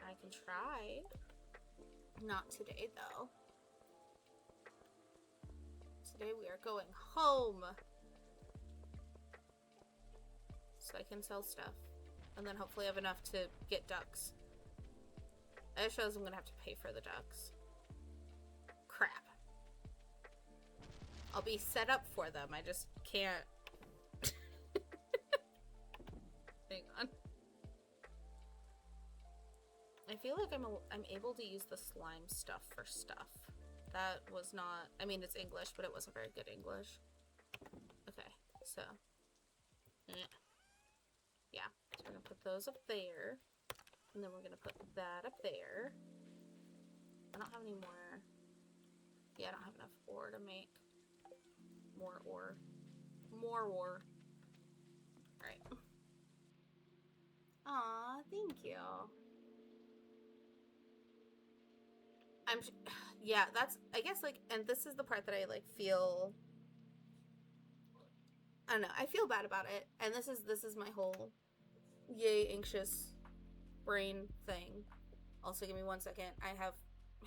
I can try. Not today though. Today we are going home. So I can sell stuff. And then hopefully have enough to get ducks. That shows I'm gonna have to pay for the ducks. Crap. I'll be set up for them. I just can't. Hang on. I feel like I'm able to use the slime stuff for stuff. That was not... I mean, it's English, but it wasn't very good English. Okay, so... Yeah, so we're gonna put those up there. And then we're gonna put that up there. I don't have any more... Yeah, I don't have enough ore to make more ore. More ore. Alright. Aw, thank you. Yeah, that's, I guess, like, and this is the part that I, like, feel, I don't know, I feel bad about it, and this is my whole yay anxious brain thing. Also, give me 1 second, I have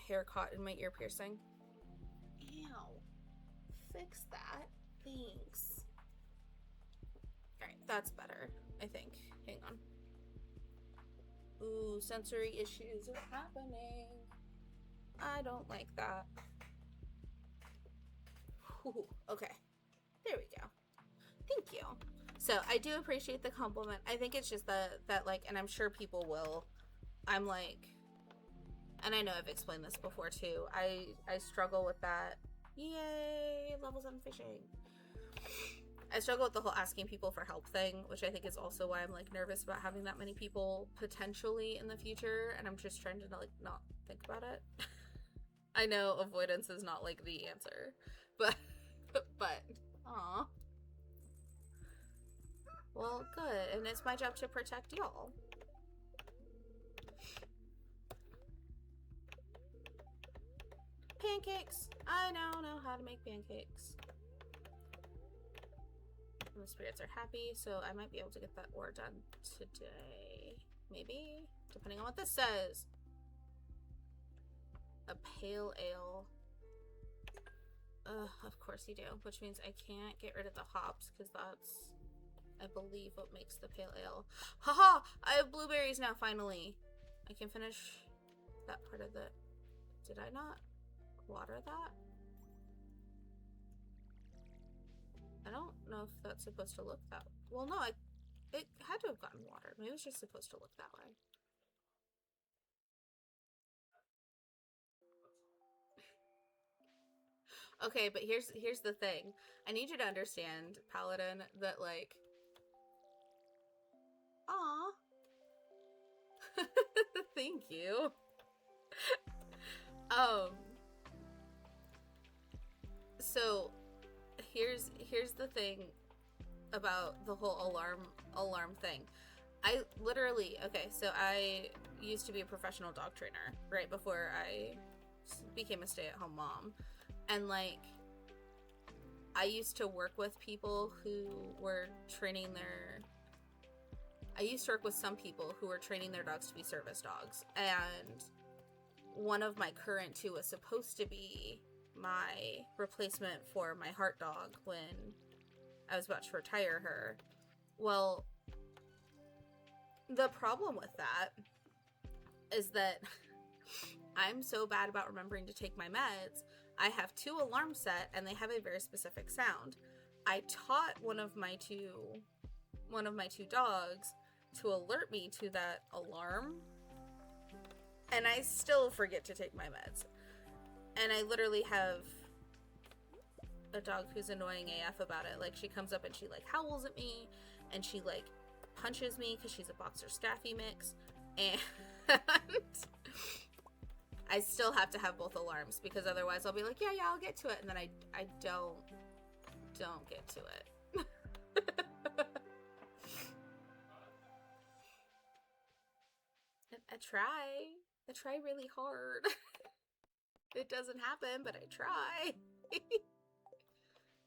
hair caught in my ear piercing. Ew. Fix that. Thanks. Alright, that's better, I think. Hang on. Ooh, sensory issues are happening. I don't like that. Ooh, okay. There we go. Thank you. So I do appreciate the compliment. I think it's just that like, and I'm sure people will. I'm like, and I know I've explained this before too. I struggle with that. Yay, level 7 fishing. I struggle with the whole asking people for help thing, which I think is also why I'm like nervous about having that many people potentially in the future, and I'm just trying to like not think about it. I know avoidance is not like the answer, but aw. Well, good, and it's my job to protect y'all. Pancakes! I now know how to make pancakes. And the spirits are happy, so I might be able to get that ore done today. Maybe? Depending on what this says. A pale ale. Of course you do. Which means I can't get rid of the hops, because that's, I believe, what makes the pale ale. Haha! I have blueberries now, finally! I can finish that part of the... Did I not water that? I don't know if that's supposed to look that... Well, no, it had to have gotten watered. Maybe it was just supposed to look that way. Okay, but here's the thing. I need you to understand, Paladin, that like... Aw. Thank you. So here's the thing about the whole alarm thing. I literally, okay, so I used to be a professional dog trainer right before I became a stay-at-home mom. And like, I used to work with people who were training I used to work with some people who were training their dogs to be service dogs. And one of my current two was supposed to be my replacement for my heart dog when I was about to retire her. Well, the problem with that is that I'm so bad about remembering to take my meds. I have 2 alarms set and they have a very specific sound. I taught one of my two dogs to alert me to that alarm, and I still forget to take my meds. And I literally have a dog who's annoying AF about it. Like, she comes up and she like howls at me, and she like punches me because she's a boxer staffy mix, and I still have to have both alarms because otherwise I'll be like, yeah, I'll get to it, and then I don't get to it. I try really hard. It doesn't happen, but I try.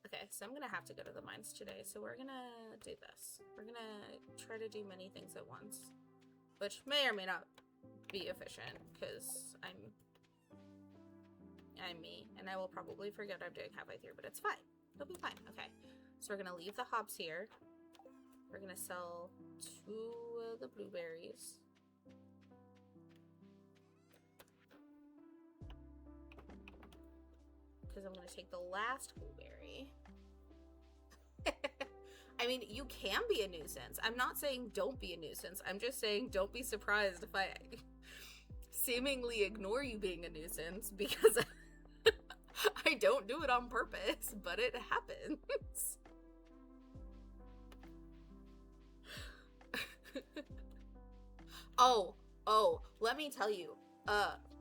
Okay, so I'm gonna have to go to the mines today, so we're gonna do this. We're gonna try to do many things at once, which may or may not be efficient, because I'm me, and I will probably forget what I'm doing halfway through, but it's fine. It'll be fine. Okay, so we're gonna leave the hops here. We're gonna sell 2 of the blueberries. Because I'm going to take the last blueberry. I mean, you can be a nuisance. I'm not saying don't be a nuisance. I'm just saying don't be surprised if I seemingly ignore you being a nuisance, because I don't do it on purpose, but it happens. Oh, let me tell you,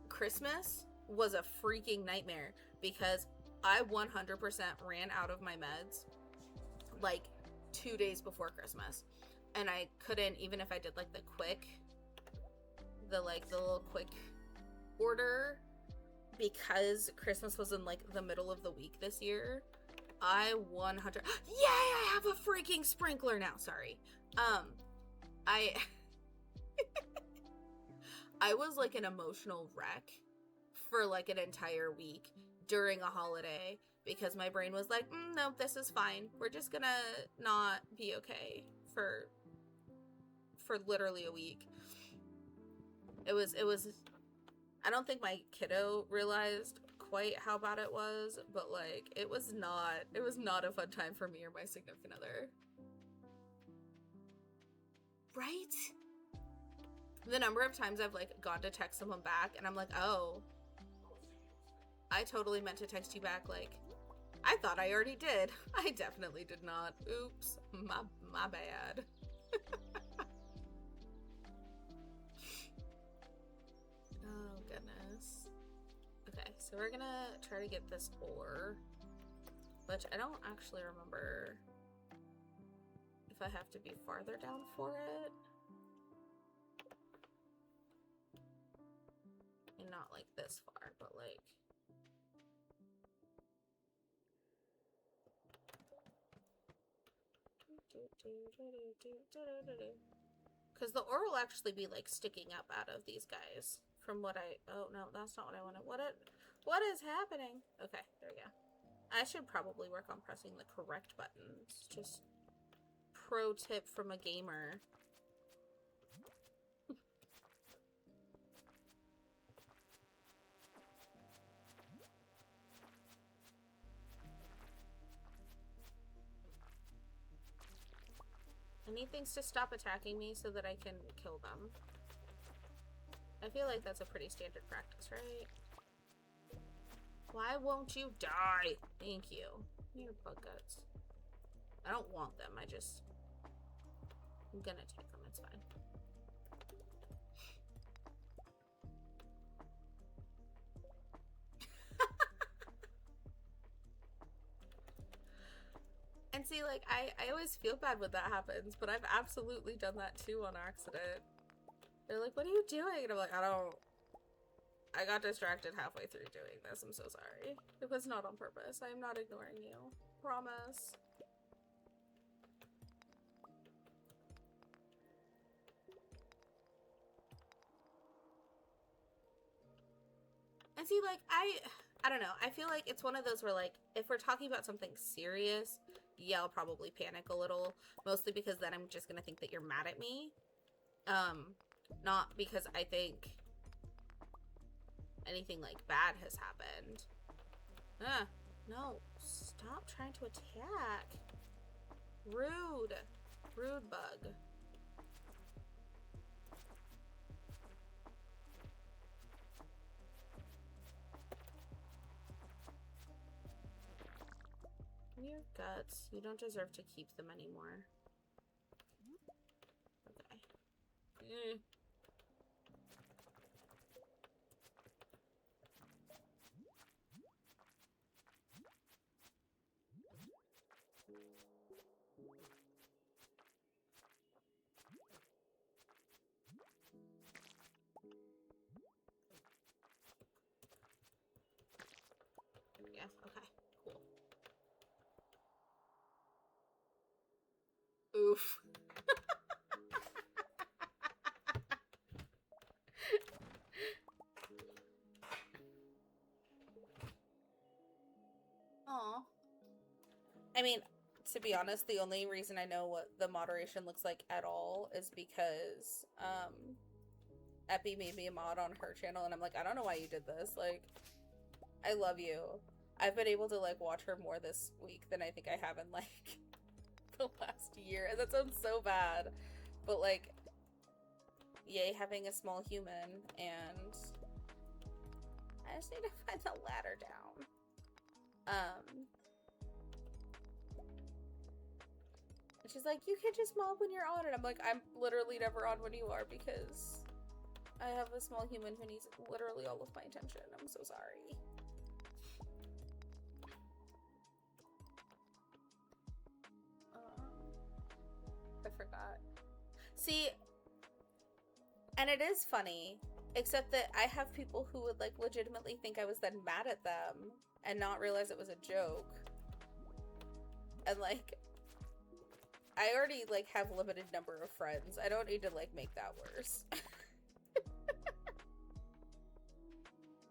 Christmas was a freaking nightmare because I 100% ran out of my meds like 2 days before Christmas, and I couldn't, even if I did like the little quick order, because Christmas was in like the middle of the week this year. I 100 yay, I have a freaking sprinkler now. Sorry. I was like an emotional wreck for like an entire week during a holiday because my brain was like, no, this is fine. We're just gonna not be okay for literally a week. It was, I don't think my kiddo realized quite how bad it was, but like, it was not a fun time for me or my significant other. Right? The number of times I've like gone to text someone back and I'm like, oh, I totally meant to text you back. Like, I thought I already did. I definitely did not. Oops, my bad. Oh goodness. Okay, so we're gonna try to get this ore, which I don't actually remember if I have to be farther down for it. And not like this far, but like... Because the ore will actually be like sticking up out of these guys from what I... Oh no, that's not what I wanted. What is happening? Okay, there we go. I should probably work on pressing the correct buttons. Just pro tip from a gamer. I need things to stop attacking me so that I can kill them. I feel like that's a pretty standard practice, right? Why won't you die? Thank you. Your bug guts. I don't want them, I'm gonna take them, it's fine. And see, like, I always feel bad when that happens, but I've absolutely done that too on accident. They're like, what are you doing? And I'm like, I got distracted halfway through doing this. I'm so sorry. It was not on purpose. I am not ignoring you. Promise. And see, like, I don't know. I feel like it's one of those where, like, if we're talking about something serious, yeah, I'll probably panic a little. Mostly because then I'm just gonna think that you're mad at me. Not because I think anything, like, bad has happened. No. Stop trying to attack. Rude. Rude bug. Your guts. You don't deserve to keep them anymore. Okay. Yeah, okay, cool. Oof. Aw. I mean, to be honest, the only reason I know what the moderation looks like at all is because, Epi made me a mod on her channel, and I'm like, I don't know why you did this. Like, I love you. I've been able to, like, watch her more this week than I think I have in, like, the last year. And that sounds so bad. But, like, yay, having a small human, and I just need to find the ladder down. And she's like, you can just mob when you're on, and I'm like, I'm literally never on when you are because I have a small human who needs literally all of my attention. I'm so sorry. I forgot. See, and it is funny, except that I have people who would, like, legitimately think I was then mad at them and not realize it was a joke. And, like, I already, like, have limited number of friends. I don't need to, like, make that worse.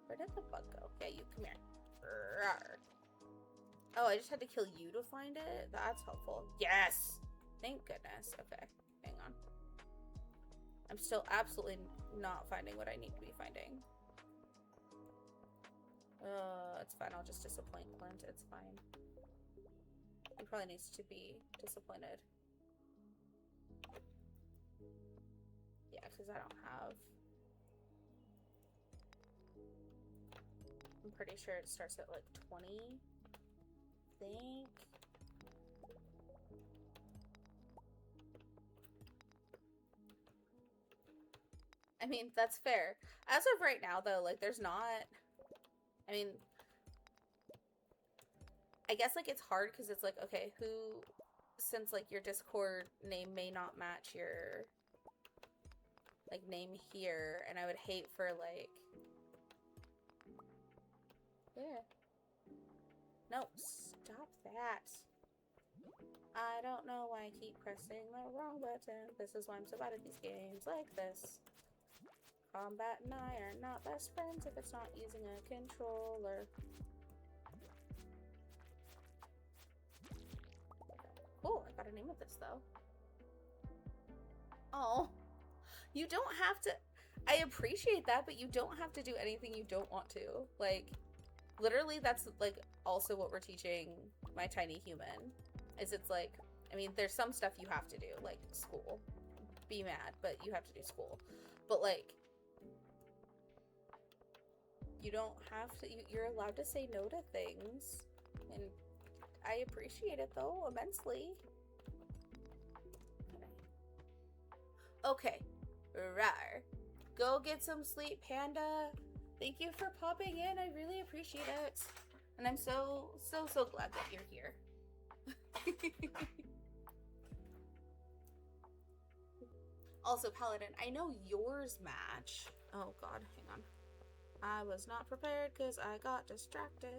Where did the bug go? Yeah, you, come here. Rawr. Oh, I just had to kill you to find it? That's helpful. Yes! Thank goodness. Okay, hang on. I'm still absolutely not finding what I need to be finding. It's fine. I'll just disappoint Clint. It's fine. He probably needs to be disappointed. Yeah, because I don't have... I'm pretty sure it starts at like 20. I think. I mean, that's fair. As of right now, though, like, there's not... I mean... I guess, like, it's hard because it's like, okay, who... Since, like, your Discord name may not match your... like, name here, and I would hate for, like... Yeah. No, stop that. I don't know why I keep pressing the wrong button. This is why I'm so bad at these games like this. Combat and I are not best friends if it's not using a controller. Oh, I got a name of this though. Oh, you don't have to. I appreciate that, but you don't have to do anything you don't want to. Like, literally, that's like also what we're teaching my tiny human. Is it's like, I mean, there's some stuff you have to do, like school. Be mad, but you have to do school. But like, you don't have to, you're allowed to say no to things. And I appreciate it though, immensely. Okay. Rawr. Go get some sleep, Panda. Thank you for popping in. I really appreciate it. And I'm so glad that you're here. Also, Paladin, I know yours match. Oh god, hang on. I was not prepared because I got distracted.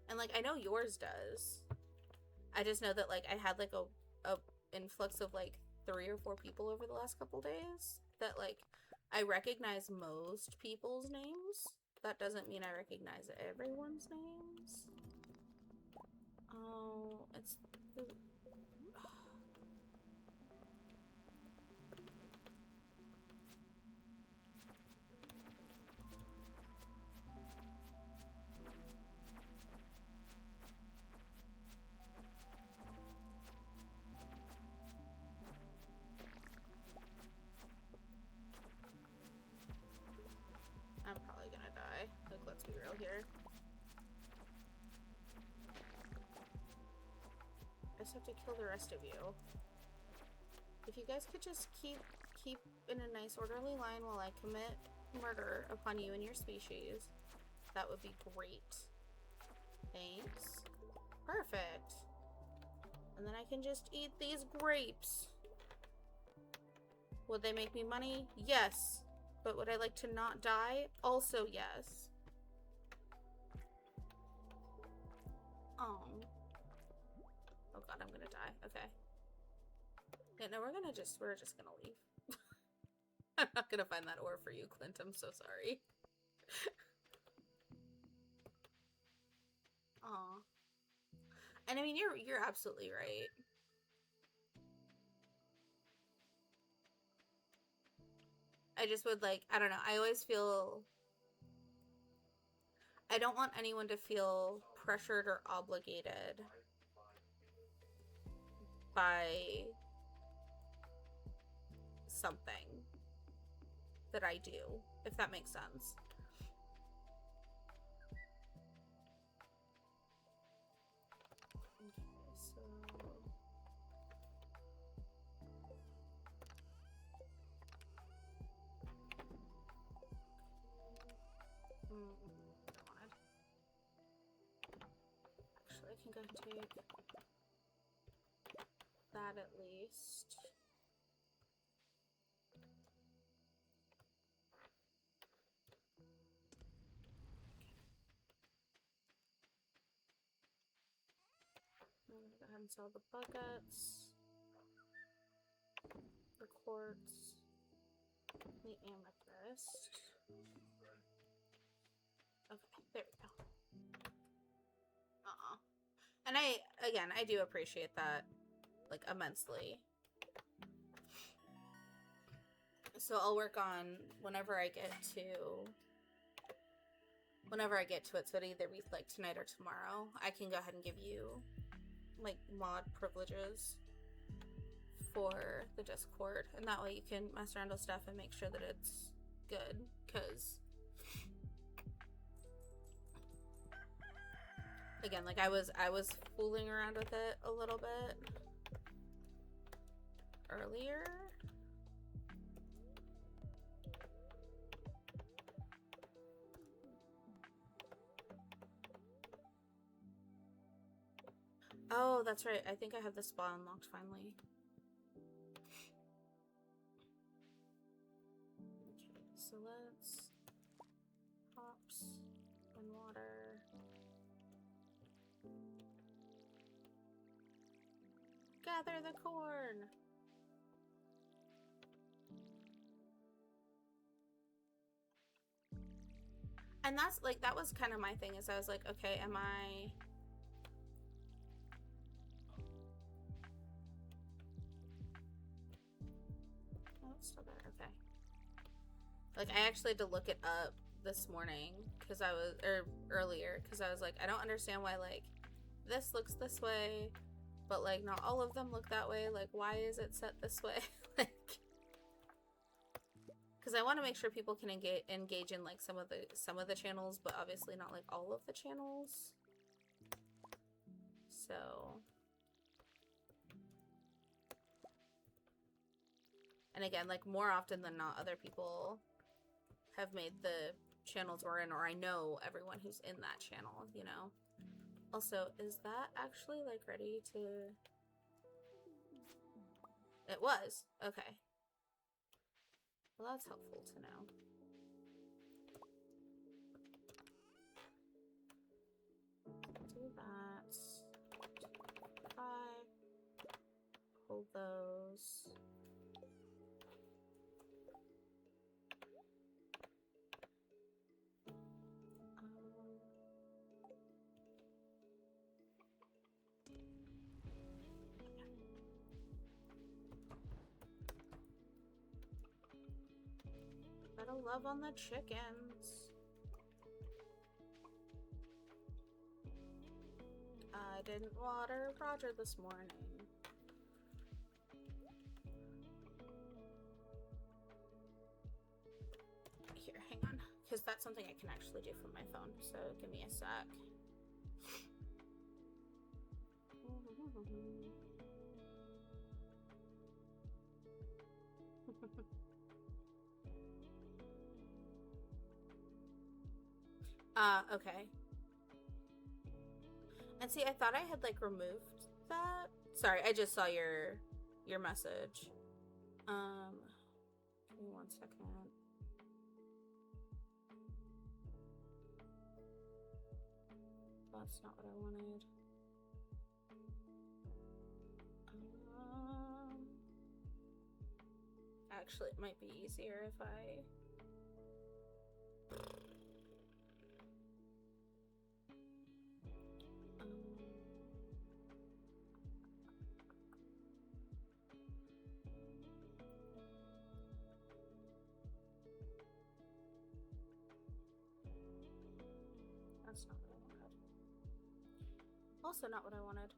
And like, I know yours does. I just know that like I had like a influx of like 3 or 4 people over the last couple days that like I recognize most people's names. That doesn't mean I recognize everyone's names. Oh, it's the... I'm probably gonna die. Like, let's be real here. I just have to kill the rest of you. If you guys could just keep in a nice orderly line while I commit murder upon you and your species, that would be great. Thanks. Perfect. And then I can just eat these grapes. Would they make me money? Yes. But would I like to not die? Also yes. Oh. Oh god, I'm gonna die. Okay. Yeah, no, we're just gonna leave. I'm not gonna find that ore for you, Clint. I'm so sorry. Aw. And I mean, you're absolutely right. I just would like, I don't know, I always feel, I don't want anyone to feel pressured or obligated by something that I do, if that makes sense. Actually, I can go and take that at least. I'm gonna go ahead and sell the buckets, the quartz, the amethyst. And I do appreciate that, like, immensely. So I'll work on whenever I get to it, so it'll either be like tonight or tomorrow. I can go ahead and give you like mod privileges for the Discord, and that way you can mess around with stuff and make sure that it's good, because again, like I was fooling around with it a little bit earlier. Oh, that's right. I think I have the spa unlocked finally. Okay, so let's hops and water. Gather the corn. And that's like, that was kind of my thing, is I was like, okay, am I... Oh, it's still there, okay. Like, I actually had to look it up this morning, because I was, or earlier, because I was like, I don't understand why, like, this looks this way, but, like, not all of them look that way. Like, why is it set this way? Like... Because I want to make sure people can engage in like some of the channels, but obviously not like all of the channels. So, and again, like more often than not, other people have made the channels we're in, or I know everyone who's in that channel, you know. Also, is that actually like ready to... It was. Okay. Well, that's helpful to know. Do that. 5. Hold those. Gotta love on the chickens. I didn't water Roger this morning. Here, hang on. Because that's something I can actually do from my phone. So give me a sec. Okay. And see, I thought I had, like, removed that. Sorry, I just saw your message. Give me 1 second. That's not what I wanted. Actually, it might be easier if I... That's not what I wanted. Also not what I wanted.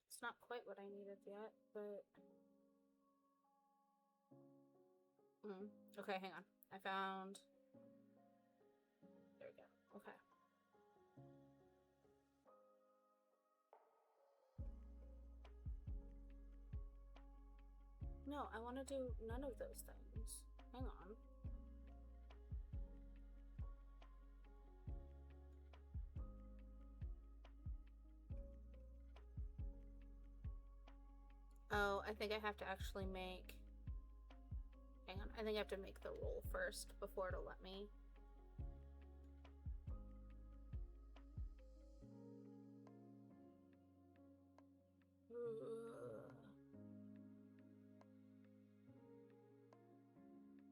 It's not quite what I needed yet, but... Okay, hang on. I found... There we go. Okay. No, I want to do none of those things. Hang on. Oh, I think I have to actually make... Hang on. I think I have to make the roll first before it'll let me.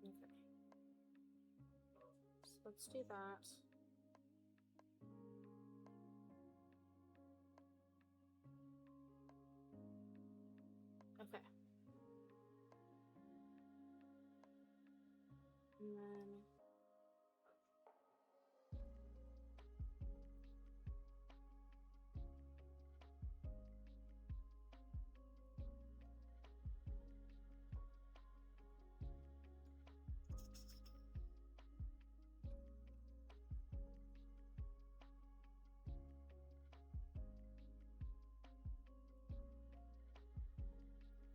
Okay. So let's do that. Okay. And then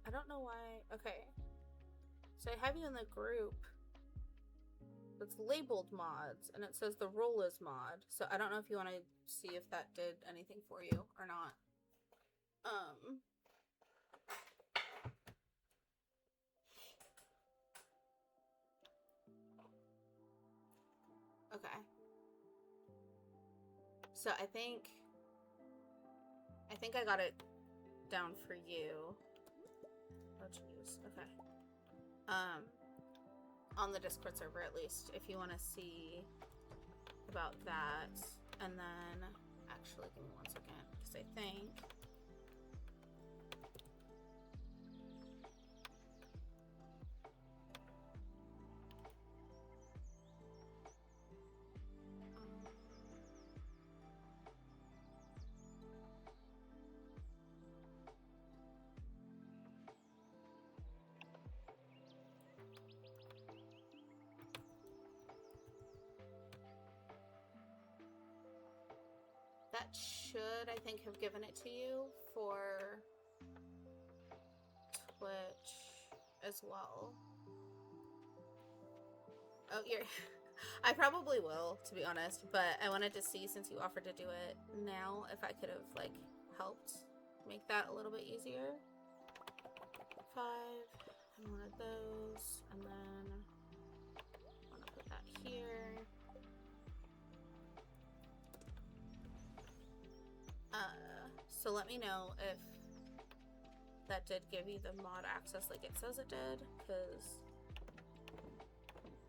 I don't know why. Okay. So I have you in the group that's labeled mods, and it says the role is mod. So I don't know if you want to see if that did anything for you or not. Okay. So I think I got it down for you. Oh jeez. Okay. On the Discord server at least, if you want to see about that. And then actually give me 1 second, because I think that should, I think, have given it to you for Twitch as well. Oh, you're... I probably will, to be honest, but I wanted to see, since you offered to do it now, if I could have, like, helped make that a little bit easier. 5, and one of those, and then I want to put that here. So let me know if that did give you the mod access like it says it did, because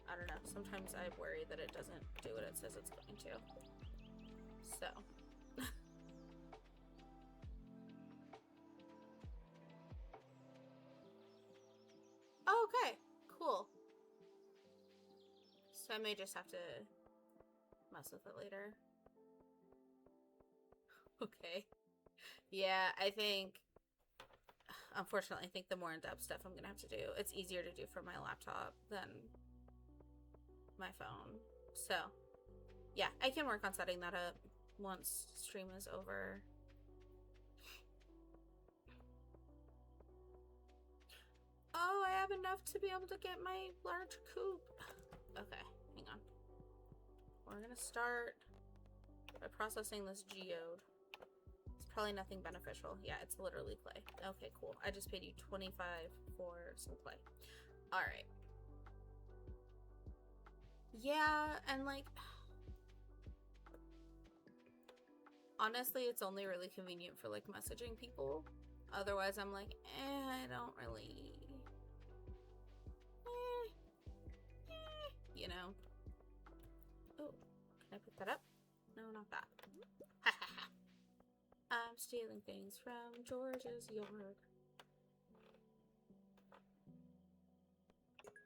I don't know, sometimes I worry that it doesn't do what it says it's going to. So. Okay, cool. So I may just have to mess with it later. Okay. Yeah, I think, unfortunately, I think the more in-depth stuff I'm gonna have to do, it's easier to do from my laptop than my phone. So, yeah, I can work on setting that up once stream is over. Oh, I have enough to be able to get my large coop. Okay, hang on. We're gonna start by processing this geode. It's probably nothing beneficial. Yeah, it's literally clay. Okay, cool. I just paid you 25 for some clay. Alright. Yeah, and like... honestly, it's only really convenient for like messaging people. Otherwise, I'm like, I don't really... you know. Oh, can I pick that up? No, not that. I'm stealing things from George's yard.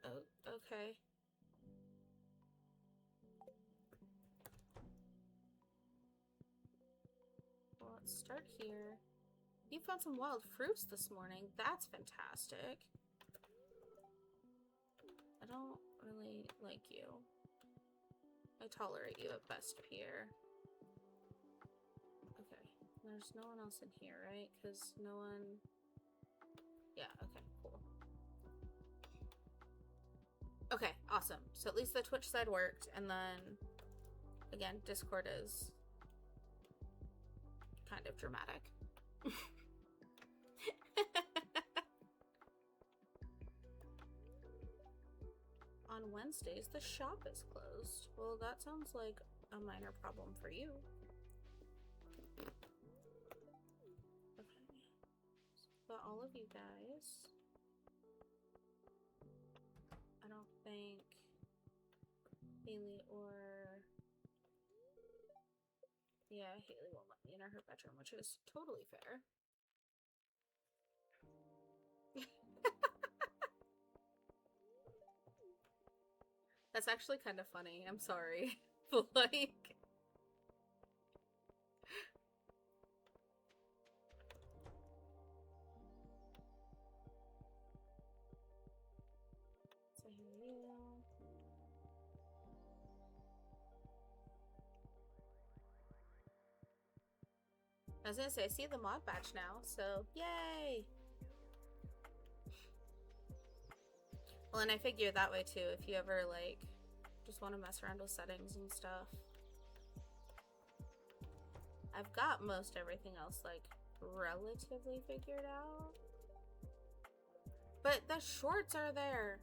Oh, okay. Well, let's start here. You found some wild fruits this morning. That's fantastic. I don't really like you. I tolerate you at best, Pierre. Okay. There's no one else in here, right? Because no one... yeah, okay, cool. Okay, awesome. So at least the Twitch side worked, and then, again, Discord is kind of dramatic. On Wednesdays, the shop is closed. Well, that sounds like a minor problem for you. Okay. But all of you guys, I don't think Haley or... Yeah, Haley won't let me in her bedroom, which is totally fair. That's actually kind of funny. I'm sorry. But like... So here you... I was gonna say, I see the mod badge now, so yay! Well, and I figure that way too, if you ever, like, just want to mess around with settings and stuff. I've got most everything else, like, relatively figured out. But the shorts are there!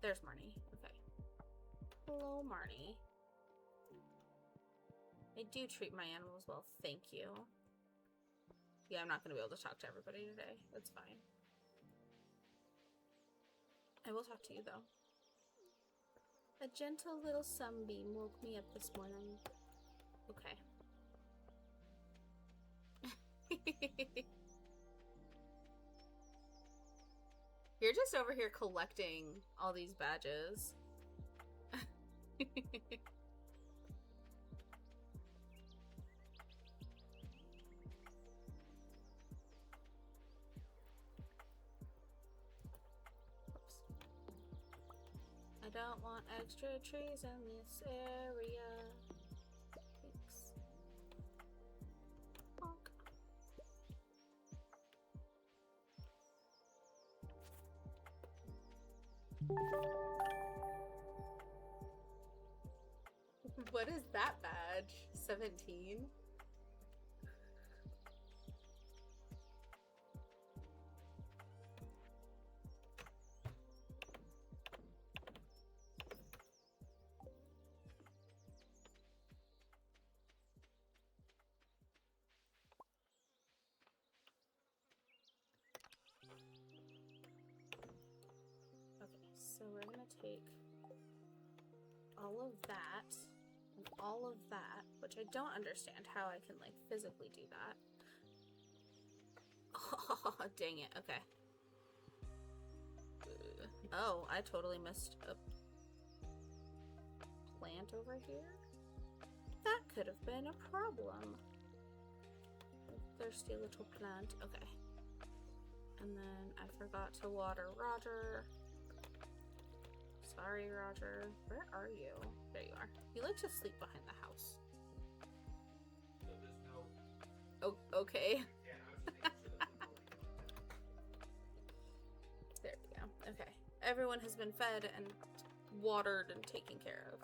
There's Marnie. Okay. Hello, Marnie. I do treat my animals well, thank you. Yeah, I'm not gonna be able to talk to everybody today. That's fine. I will talk to you, though. A gentle little sunbeam woke me up this morning. Okay. You're just over here collecting all these badges. I don't want extra trees in this area. Thanks. Bonk. What is that badge? 17? So we're gonna take all of that and all of that, which I don't understand how I can, like, physically do that. Oh, dang it. Okay. Oh, I totally missed a plant over here. That could have been a problem. Thirsty little plant. Okay. And then I forgot to water Roger. Sorry, Roger. Where are you? There you are. You like to sleep behind the house. Oh, okay. There we go. Okay. Everyone has been fed and watered and taken care of.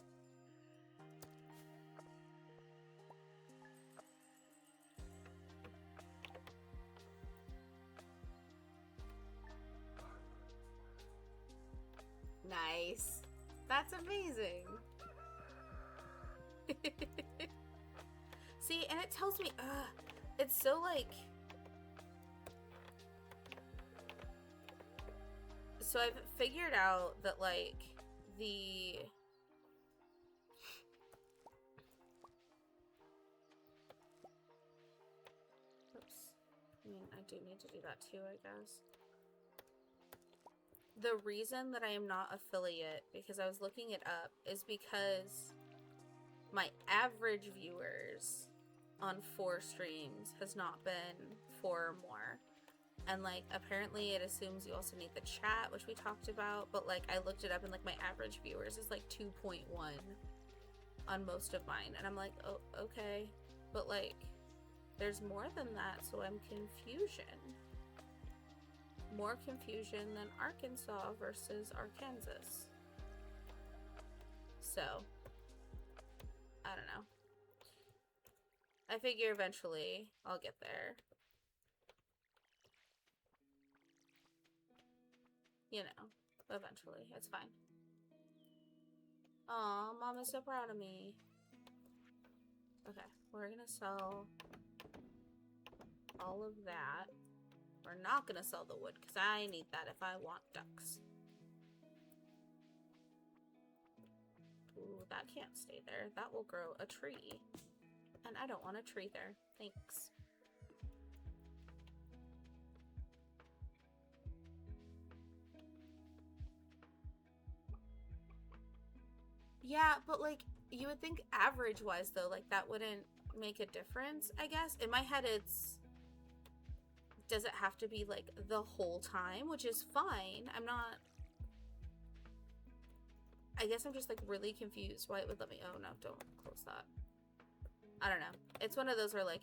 Nice. That's amazing. See, and it tells me, it's so like... So I've figured out that, like, the... Oops. I mean, I do need to do that too, I guess. The reason that I am not affiliate, because I was looking it up, is because my average viewers on 4 streams has not been 4 or more. And, like, apparently it assumes you also need the chat, which we talked about, but, like, I looked it up and, like, my average viewers is, like, 2.1 on most of mine. And I'm like, oh, okay. But, like, there's more than that, so I'm confusion. More confusion than Arkansas versus Arkansas. So, I don't know. I figure eventually I'll get there. You know, eventually. It's fine. Aw, Mom is so proud of me. Okay, we're gonna sell all of that. We're not gonna sell the wood because I need that if I want ducks. Ooh, that can't stay there. That will grow a tree. And I don't want a tree there. Thanks. Yeah, but like, you would think average-wise, though, like, that wouldn't make a difference, I guess. In my head, it's... Does it have to be, like, the whole time? Which is fine. I'm not... I guess I'm just, like, really confused why it would let me... Oh, no, don't close that. I don't know. It's one of those where, like,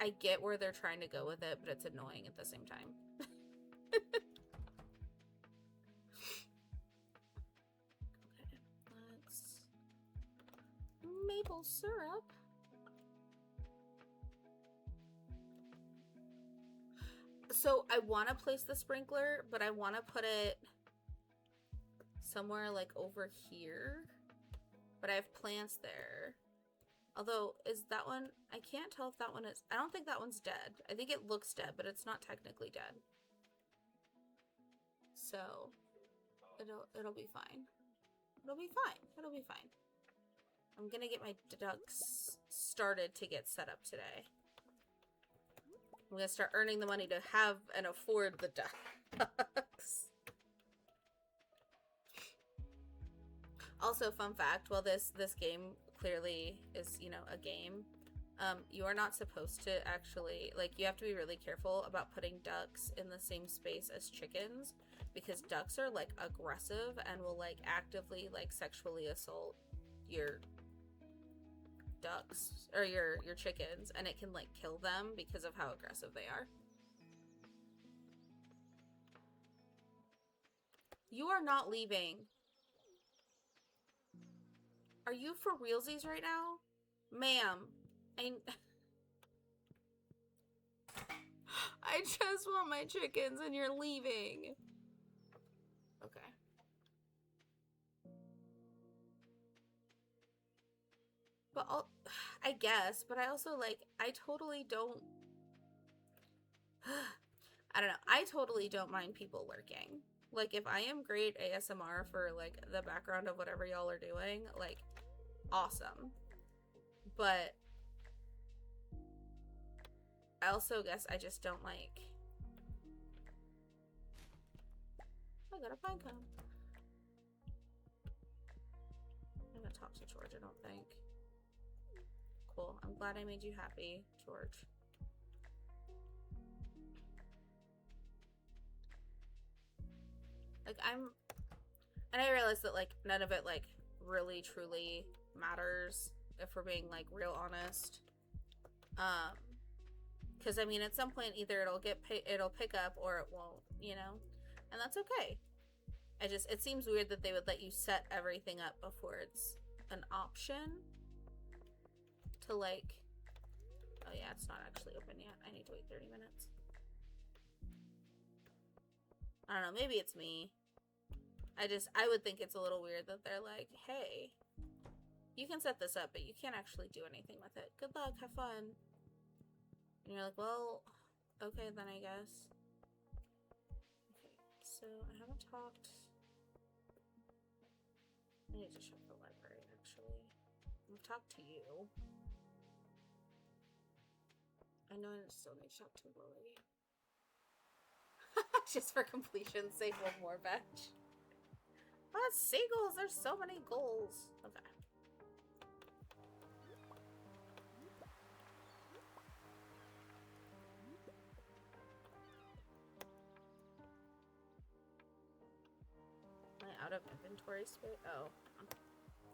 I get where they're trying to go with it, but it's annoying at the same time. Okay, let's... Maple syrup. So I want to place the sprinkler, but I want to put it somewhere like over here. But I have plants there. Although, is that one... I can't tell if that one is... I don't think that one's dead. I think it looks dead, but it's not technically dead. So, it'll be fine. It'll be fine. It'll be fine. I'm gonna get my ducks started to get set up today. I'm gonna start earning the money to have and afford the ducks. Also, fun fact, while this game clearly is, you know, a game, you are not supposed to actually, like, you have to be really careful about putting ducks in the same space as chickens, because ducks are, like, aggressive and will, like, actively, like, sexually assault your ducks, or your chickens, and it can, like, kill them because of how aggressive they are. You are not leaving. Are you for realsies right now? Ma'am, I just want my chickens and you're leaving. Okay. But I guess, but I also, like, I totally don't... I don't know. I totally don't mind people lurking. Like, if I am great ASMR for, like, the background of whatever y'all are doing, like, awesome. But I also guess I just don't like... I got a pine cone. I'm gonna talk to George, I don't think. Cool. I'm glad I made you happy, George. Like, and I realize that, like, none of it, like, really, truly matters, if we're being, like, real honest. Because, I mean, at some point, either it'll pick up, or it won't, you know? And that's okay. It seems weird that they would let you set everything up before it's an option to, like... Oh, yeah, it's not actually open yet. I need to wait 30 minutes. I don't know, maybe it's me. I would think it's a little weird that they're like, hey, you can set this up, but you can't actually do anything with it. Good luck, have fun. And you're like, well, okay, then I guess. Okay, so I haven't talked. I need to check the library, actually. I've talked to you. I know I still need to talk to Lily. Just for completion's sake, one more batch. Ah, seagulls! There's so many goals. Okay. Am I out of inventory space? Oh.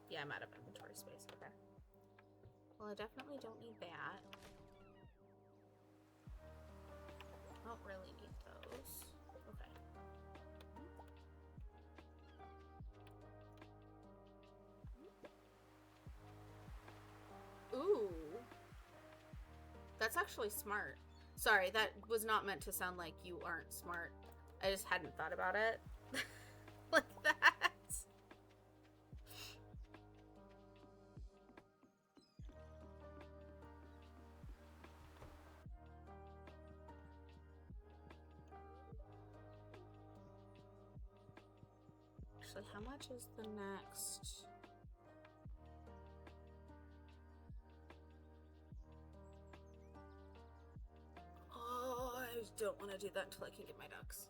Yeah, I'm out of inventory space. Okay. Well, I definitely don't need that. I don't really need those. Okay. Ooh. That's actually smart. Sorry, that was not meant to sound like you aren't smart. I just hadn't thought about it like that. Actually, how much is the next? Oh, I don't want to do that until I can get my ducks.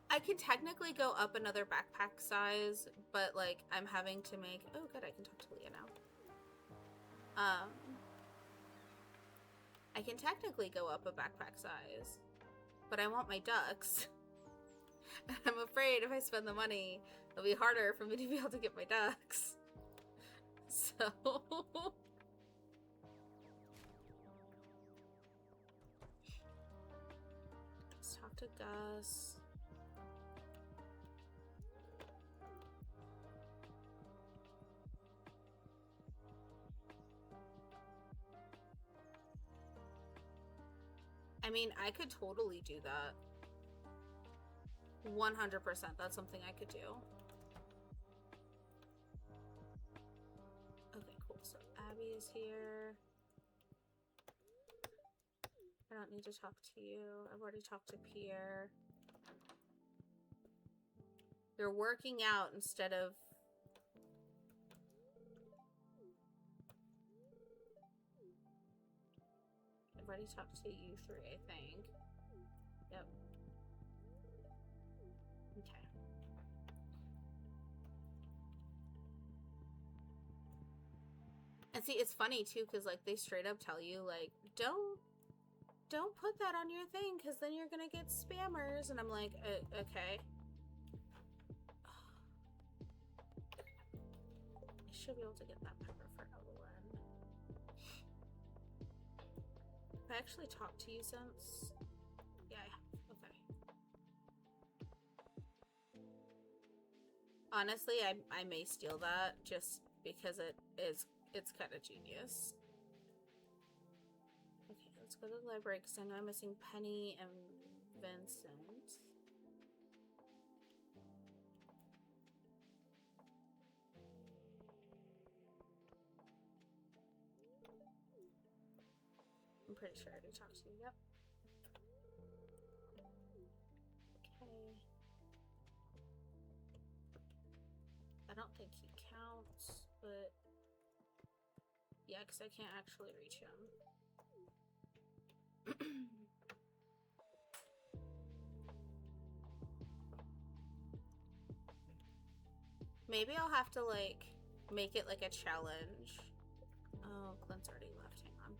I can technically go up another backpack size, but like I'm having to make. Oh, good, I can talk to Leah now. I can technically go up a backpack size, but I want my ducks. I'm afraid if I spend the money, it'll be harder for me to be able to get my ducks. So. Let's talk to Gus. I mean, I could totally do that. 100%. That's something I could do. Okay, cool. So Abby is here. I don't need to talk to you. I've already talked to Pierre. You're working out instead of... I've already talked to you three, I think. Yep. Okay. And see, it's funny too, because like they straight up tell you, like, don't put that on your thing, because then you're gonna get spammers. And I'm like, okay. I should be able to get that pepper for Evelyn. Have I actually talked to you since? Yeah, I have. Okay. Honestly, I may steal that just because it's kind of genius. Okay, let's go to the library because I know I'm missing Penny and Vincent. I'm pretty sure I already talked to you. Yep. Okay. I don't think he counts, but yeah, because I can't actually reach him. Maybe I'll have to like make it like a challenge. Oh, Clint's already left. Hang on.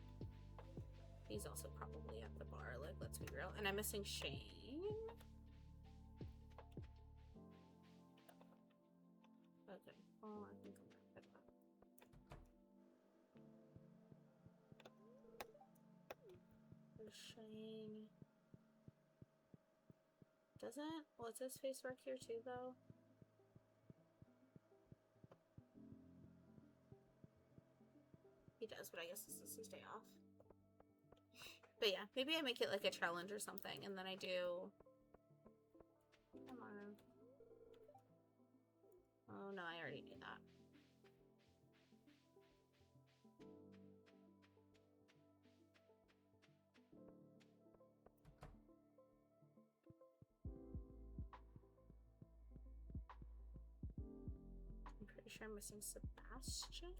He's also probably at the bar. Like, let's be real. And I'm missing Shane. Okay. Oh, I think I'm back at that. There's Shane. Doesn't what's his face work here too though? He does, but I guess this is his day off. But yeah, maybe I make it like a challenge or something, and then I do. Come on. Oh no, I already knew that. I'm pretty sure I'm missing Sebastian.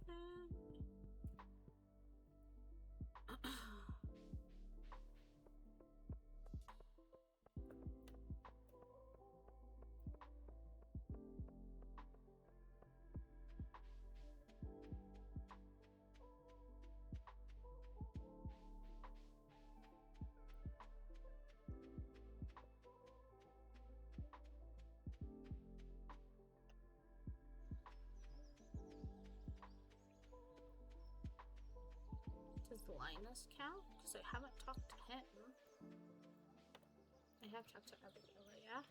Does Linus count? Because I haven't talked to him. I have talked to Abigail, yeah?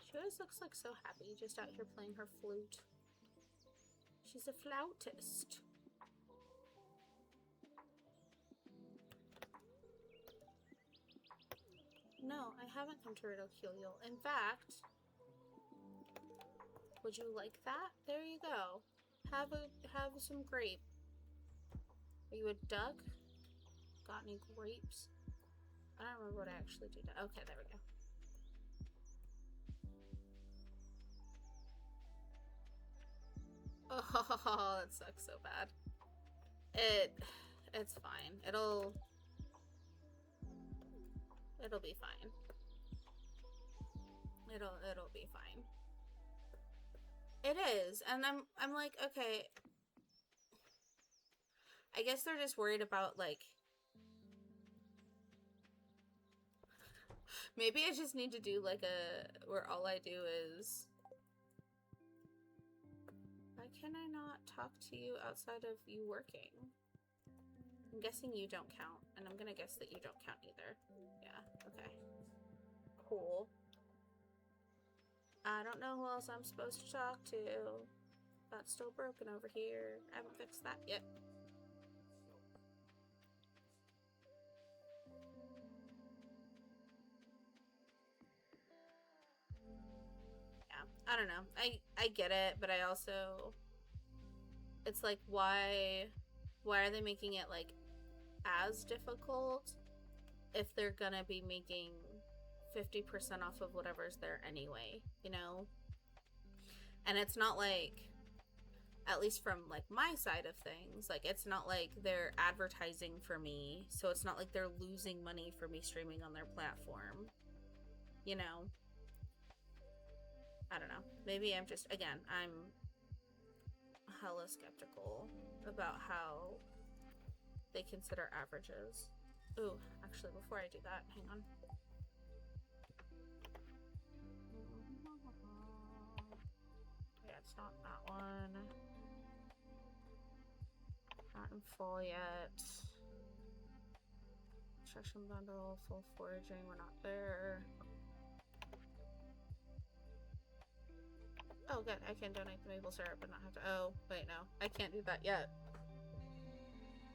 She always looks like so happy, just out here playing her flute. She's a flautist. No, I haven't come to ridicule you. In fact, would you like that? There you go. Have some grape. Are you a duck? got any grapes? I don't remember what I actually did. Okay, there we go. Oh, that sucks so bad. It's fine. It'll be fine. It'll be fine. It is, and I'm like, okay. I guess they're just worried about, like, maybe I just need to do like where all I do is, why can I not talk to you outside of you working? I'm guessing you don't count, and I'm gonna guess that you don't count either. Yeah, okay. Cool. I don't know who else I'm supposed to talk to. That's still broken over here. I haven't fixed that yet. Yeah, I don't know. I get it, but I also, it's like, why are they making it like as difficult if they're gonna be making 50% off of whatever's there anyway, you know? And it's not like, at least from like my side of things, like it's not like they're advertising for me, so it's not like they're losing money for me streaming on their platform, you know? I don't know. Maybe I'm just, again, I'm hella skeptical about how they consider averages. Ooh, actually, before I do that, hang on. Yeah, it's not that one. Not in full yet. Construction bundle, full foraging, we're not there. Oh, good. I can donate the maple syrup but not have to. Oh, wait, no. I can't do that yet.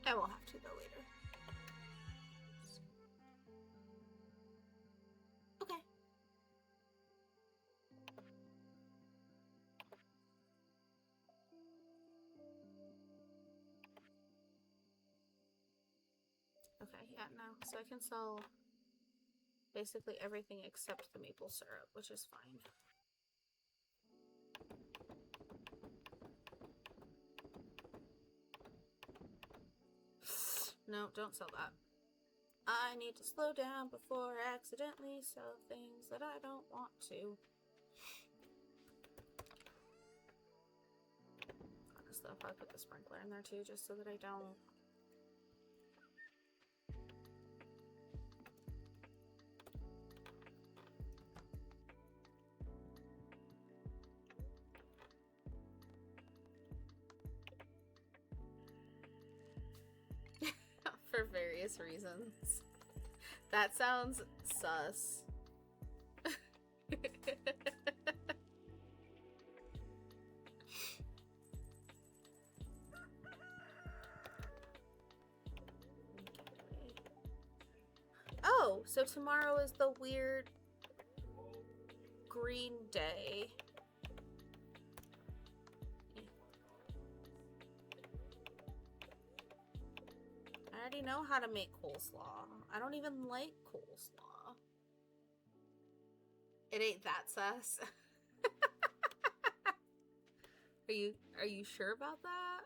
I will have to though later. Okay. Okay, yeah, no. So I can sell basically everything except the maple syrup, which is fine. No, don't sell that. I need to slow down before I accidentally sell things that I don't want to. Honestly, I'll probably put the sprinkler in there too, just so that I don't. For various reasons. That sounds sus. Oh, so tomorrow is the weird green day. I already know how to make coleslaw. I don't even like coleslaw. It ain't that sus. Are you sure about that?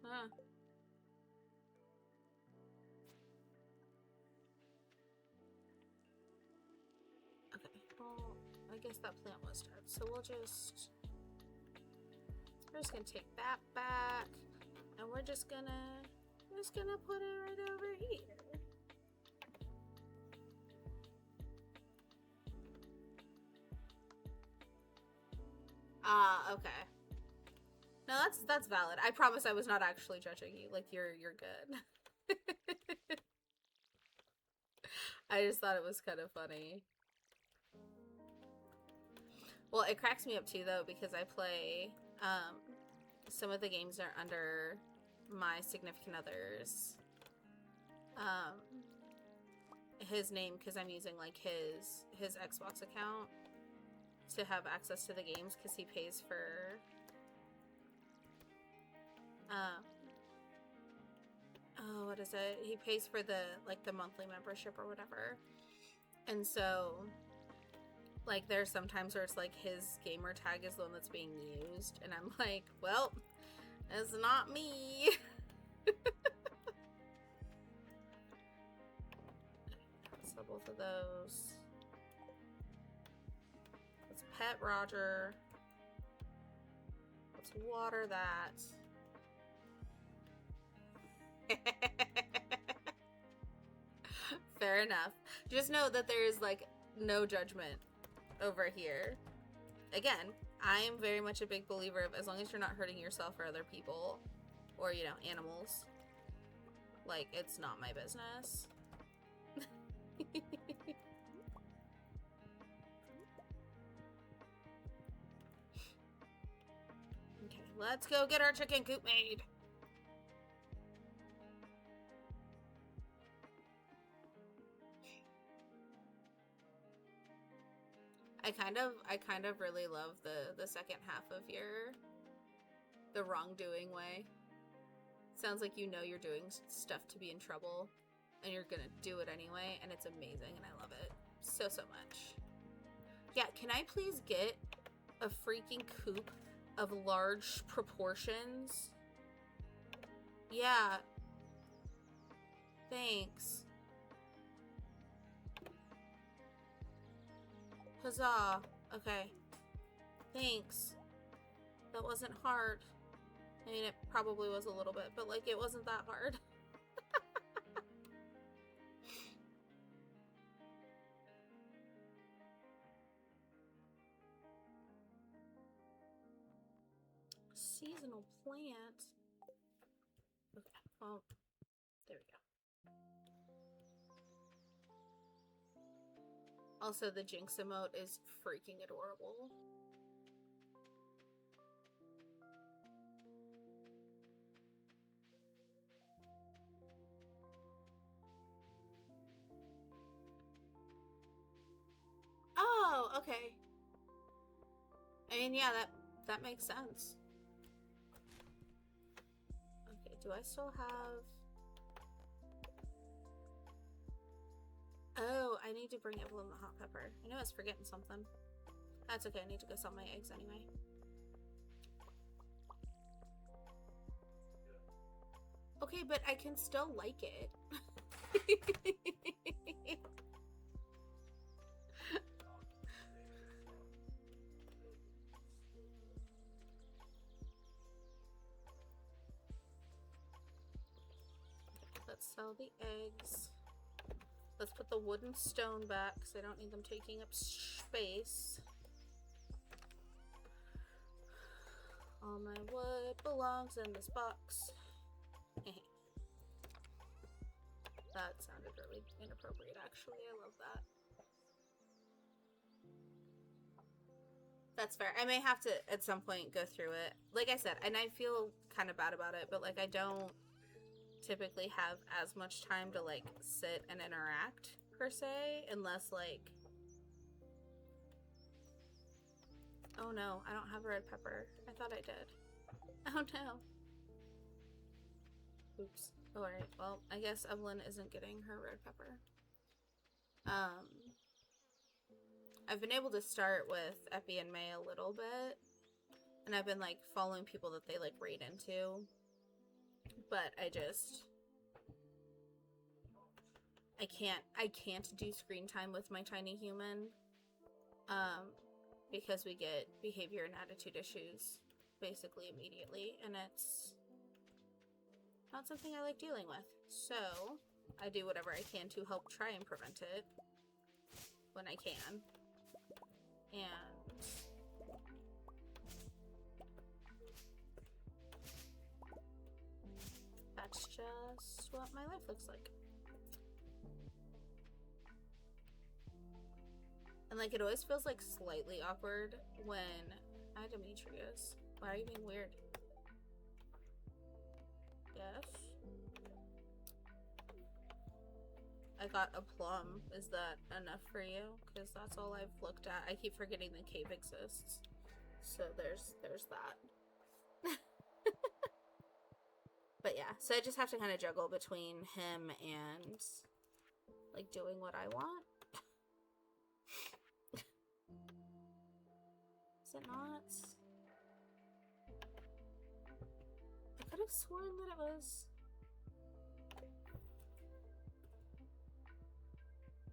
Huh. Okay, well, I guess that plant was dead, so we're just gonna take that back, and we're just gonna put it right over here. Ah, okay. No, that's valid. I promise I was not actually judging you. Like, you're good. I just thought it was kind of funny. Well, it cracks me up too, though, because I play, some of the games are under my significant other's, his name, because I'm using, like, his Xbox account to have access to the games, because he pays for Oh, what is it? He pays for the, like, the monthly membership or whatever. And so, like, there's sometimes where it's like his gamer tag is the one that's being used. And I'm like, well, it's not me. So both of those. Let's pet Roger. Let's water that. Fair enough. Just know that there is, like, no judgment over here. Again, I am very much a big believer of as long as you're not hurting yourself or other people or, you know, animals, like, it's not my business. Okay, let's go get our chicken coop made. I kind of really love the second half of the wrongdoing way. Sounds like you know you're doing stuff to be in trouble, and you're gonna do it anyway, and it's amazing, and I love it so much. Yeah, can I please get a freaking coop of large proportions? Yeah. Thanks. Huzzah. Okay. Thanks. That wasn't hard. I mean, it probably was a little bit, but, like, it wasn't that hard. Seasonal plant. Okay, well, there we go. Also, the Jinx emote is freaking adorable. Oh, okay. I mean, yeah, that makes sense. Okay, do I still have... Oh, I need to bring Evelyn the hot pepper. I know I was forgetting something. That's okay, I need to go sell my eggs anyway. Okay, but I can still like it. Let's sell the eggs. Let's put the wood and stone back because I don't need them taking up space. All my wood belongs in this box. That sounded really inappropriate, actually. I love that. That's fair. I may have to, at some point, go through it. Like I said, and I feel kind of bad about it, but, like, I don't typically have as much time to, like, sit and interact, per se, unless, like... Oh, no. I don't have a red pepper. I thought I did. Oh, no. Oops. Alright, well, I guess Evelyn isn't getting her red pepper. I've been able to start with Epi and May a little bit, and I've been, like, following people that they, like, raid into, but I can't do screen time with my tiny human, because we get behavior and attitude issues, basically, immediately, and it's not something I like dealing with. So, I do whatever I can to help try and prevent it when I can. And that's just what my life looks like. And, like, it always feels, like, slightly awkward when... Hi, Demetrius. Why are you being weird? Yes? I got a plum. Is that enough for you? Because that's all I've looked at. I keep forgetting the cave exists. So there's that. so I just have to kind of juggle between him and, like, doing what I want. Is it not? I could have sworn that it was...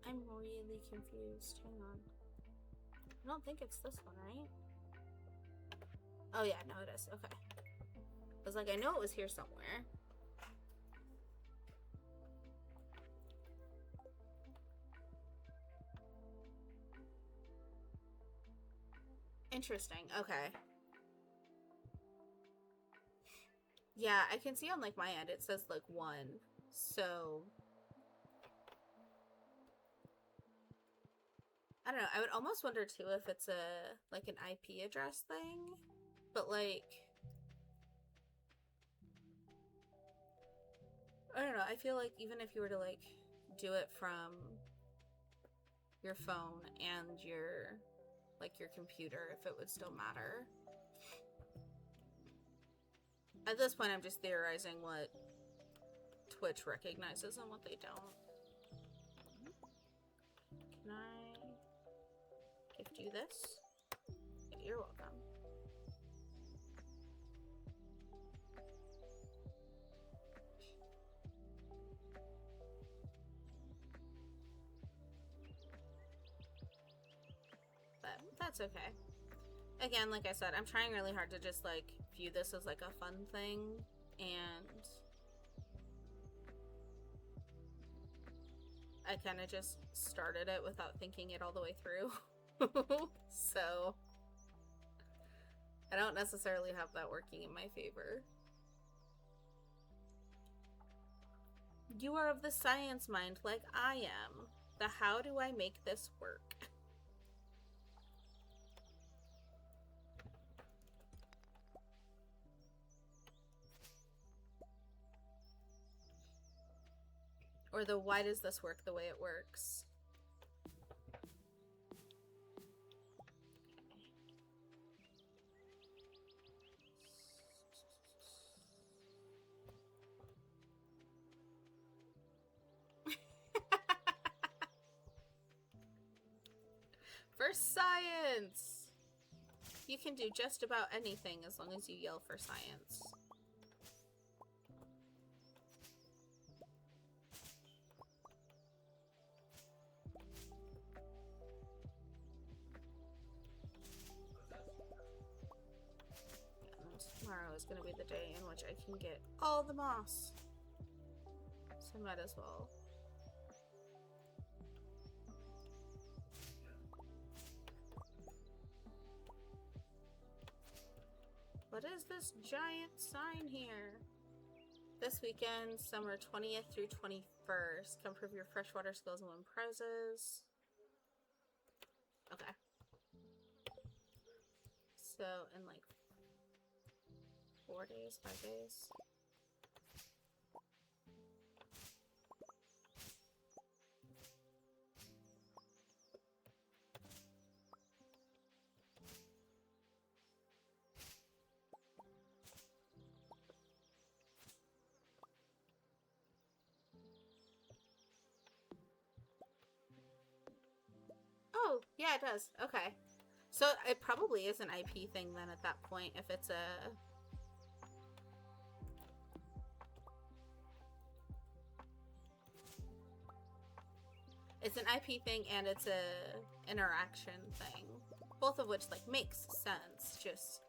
I'm really confused. Hang on. I don't think it's this one, right? Oh yeah, no it is. Okay. I was like, I know it was here somewhere. Interesting. Okay. Yeah, I can see on like my end it says like 1. So I don't know. I would almost wonder too if it's a like an IP address thing, but like I don't know. I feel like even if you were to like do it from your phone and your like your computer, if it would still matter. At this point, I'm just theorizing what Twitch recognizes and what they don't. Can I gift you this? Yeah, you're welcome. But that's okay. Again, like I said, I'm trying really hard to just like view this as like a fun thing, and I kind of just started it without thinking it all the way through. So I don't necessarily have that working in my favor. You are of the science mind like I am. The how do I make this work? Or the why does this work the way it works? For science! You can do just about anything as long as you yell for science. Tomorrow is going to be the day in which I can get all the moss. So I might as well. What is this giant sign here? This weekend, summer 20th through 21st. Come prove your freshwater skills and win prizes. Okay. So, in like 4 days, 5 days. Oh, yeah, it does. Okay. So it probably is an IP thing then at that point, if it's a... It's an IP thing and it's a interaction thing. Both of which, like, makes sense. Just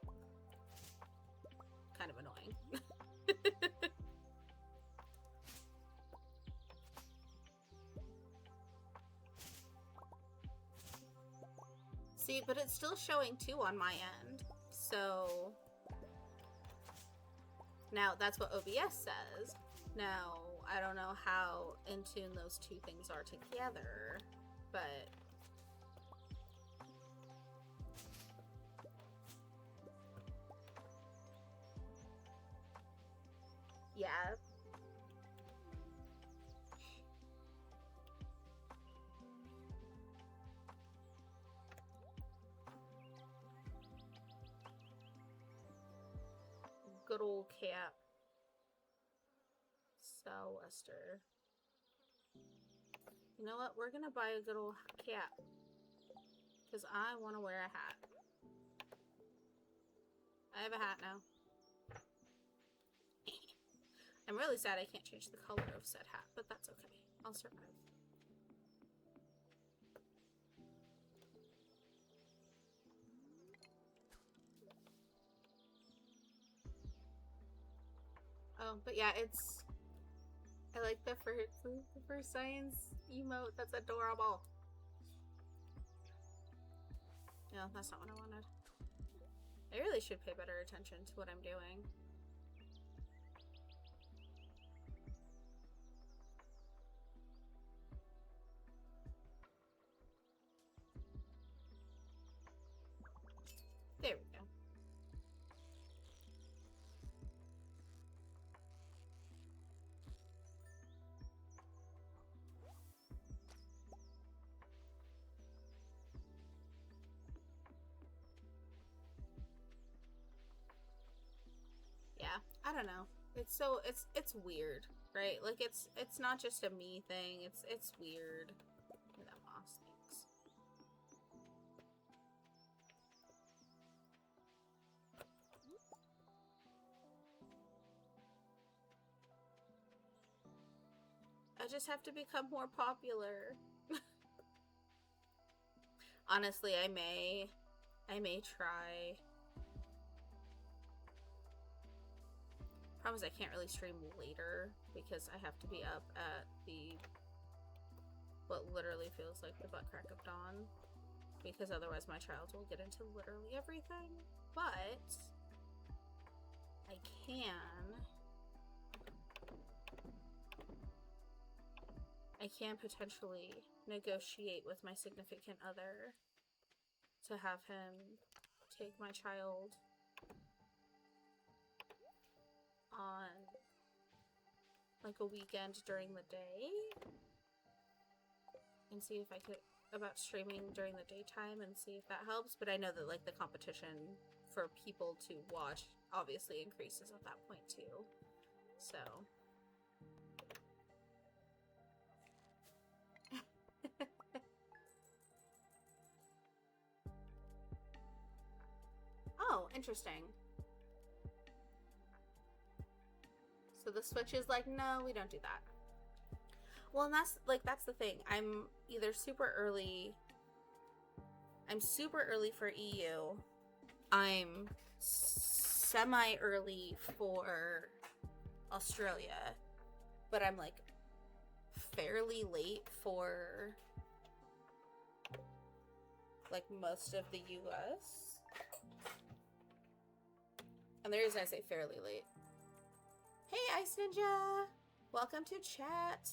kind of annoying. See, but it's still showing 2 on my end. So now that's what OBS says. Now, I don't know how in tune those 2 things are together, but yeah. Good old Cap. Sou'wester. You know what? We're gonna buy a good old cap. Because I want to wear a hat. I have a hat now. I'm really sad I can't change the color of said hat, but that's okay. I'll survive. Oh, but yeah, it's... I like the first science emote. That's adorable. No, that's not what I wanted. I really should pay better attention to what I'm doing. There we go. Yeah, I don't know. It's weird, right? Like it's not just a me thing. It's weird. Look at that moss things. I just have to become more popular. Honestly, I may try. Problem is I can't really stream later because I have to be up at the what literally feels like the butt crack of dawn, because otherwise my child will get into literally everything. But I can potentially negotiate with my significant other to have him take my child on like a weekend during the day and see if I could about streaming during the daytime and see if that helps. But I know that like the competition for people to watch obviously increases at that point too, so oh, interesting. So the Switch is like, no, we don't do that. Well, and that's the thing. I'm either super early for EU. I'm semi-early for Australia. But I'm like fairly late for like most of the US. And the reason I say fairly late. Hey, Ice Ninja! Welcome to chat.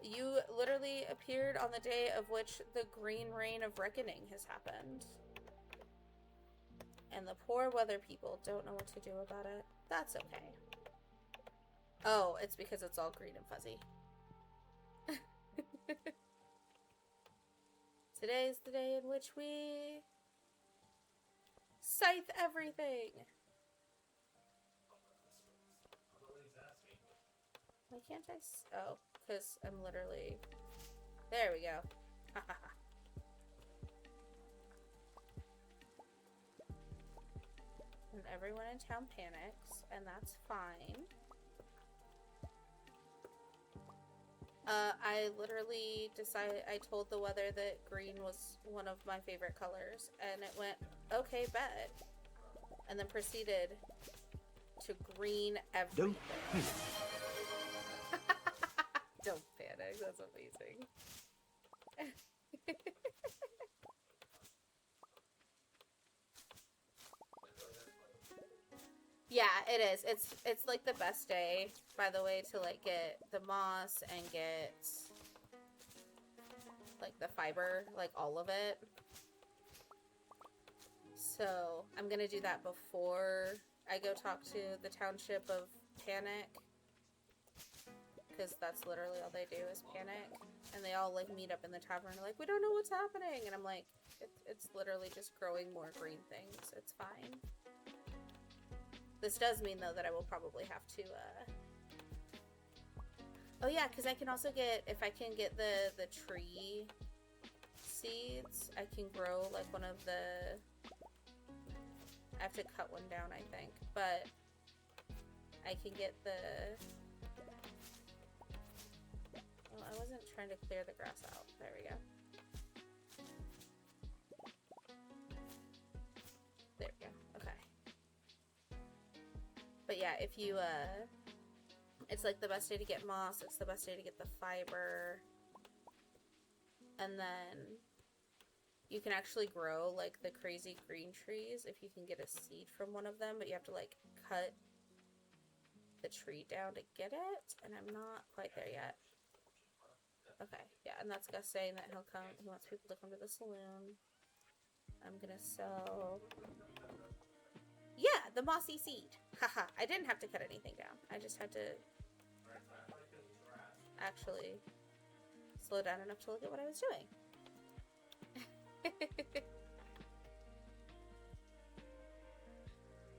You literally appeared on the day of which the Green Reign of Reckoning has happened. And the poor weather people don't know what to do about it. That's okay. Oh, it's because it's all green and fuzzy. Today's the day in which we scythe everything. Why can't I? Oh, because I'm literally. There we go. And everyone in town panics, and that's fine. I literally decided, I told the weather that green was one of my favorite colors, and it went, okay, bet. And then proceeded to green everything. Don't panic, that's amazing. Yeah, it is. It's like the best day, by the way, to like get the moss and get like the fiber, like all of it. So I'm gonna do that before I go talk to the township of Panic, because that's literally all they do is panic, and they all like meet up in the tavern like, we don't know what's happening, and I'm like, it's literally just growing more green things. It's fine. This does mean though that I will probably have to Oh yeah, because I can also get, if I can get the tree seeds, I can grow like one of the, I have to cut one down I think, but I can get the, well, I wasn't trying to clear the grass out. There we go. There we go. Okay. But yeah, if you, it's like the best day to get moss, it's the best day to get the fiber. And then you can actually grow like the crazy green trees if you can get a seed from one of them, but you have to like cut the tree down to get it, and I'm not quite there yet. Okay, yeah, and that's Gus saying that he'll come, he wants people to come to the saloon. I'm gonna sell, yeah, the mossy seed. Haha, I didn't have to cut anything down. I just had to actually slow down enough to look at what I was doing.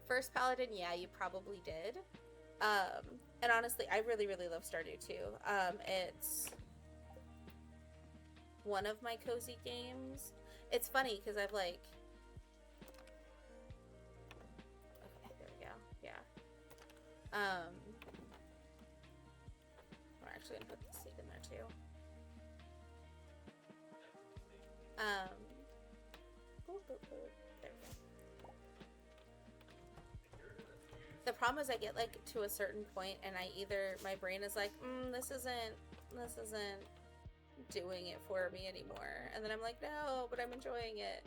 First Paladin, yeah, you probably did. And honestly, I really, really love Stardew too. It's one of my cozy games. It's funny because I've like, okay, there we go. Yeah. We're actually gonna put the seed in there too. There we go. The problem is I get like to a certain point and I either, my brain is like, this isn't doing it for me anymore. And then I'm like, no, but I'm enjoying it.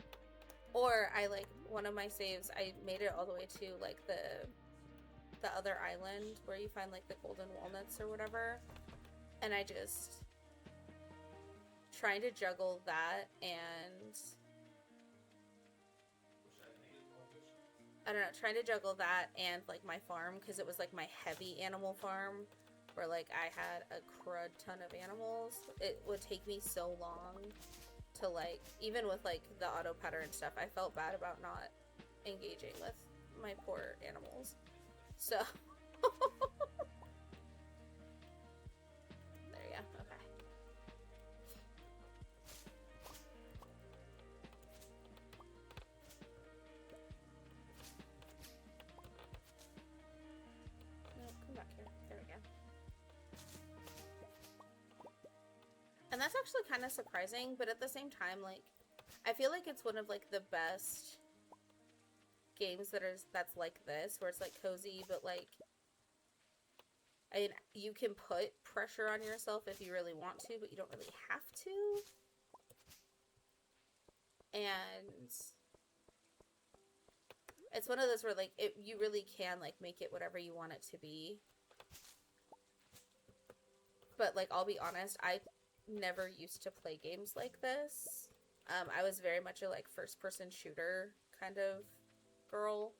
Or I like, one of my saves, I made it all the way to like the other island where you find like the golden walnuts or whatever. And I just, trying to juggle that and I don't know, trying to juggle that and like my farm, because it was like my heavy animal farm where like I had a crud ton of animals. It would take me so long to like, even with like the auto petter and stuff, I felt bad about not engaging with my poor animals. So there you go. Okay. No, come back here. There we go. And that's actually kind of surprising, but at the same time, like, I feel like it's one of like the best games that's like this, where it's like cozy, but like, I mean, you can put pressure on yourself if you really want to, but you don't really have to. And it's one of those where like you really can like make it whatever you want it to be. But like, I'll be honest, I never used to play games like this. I was very much a like first person shooter kind of girl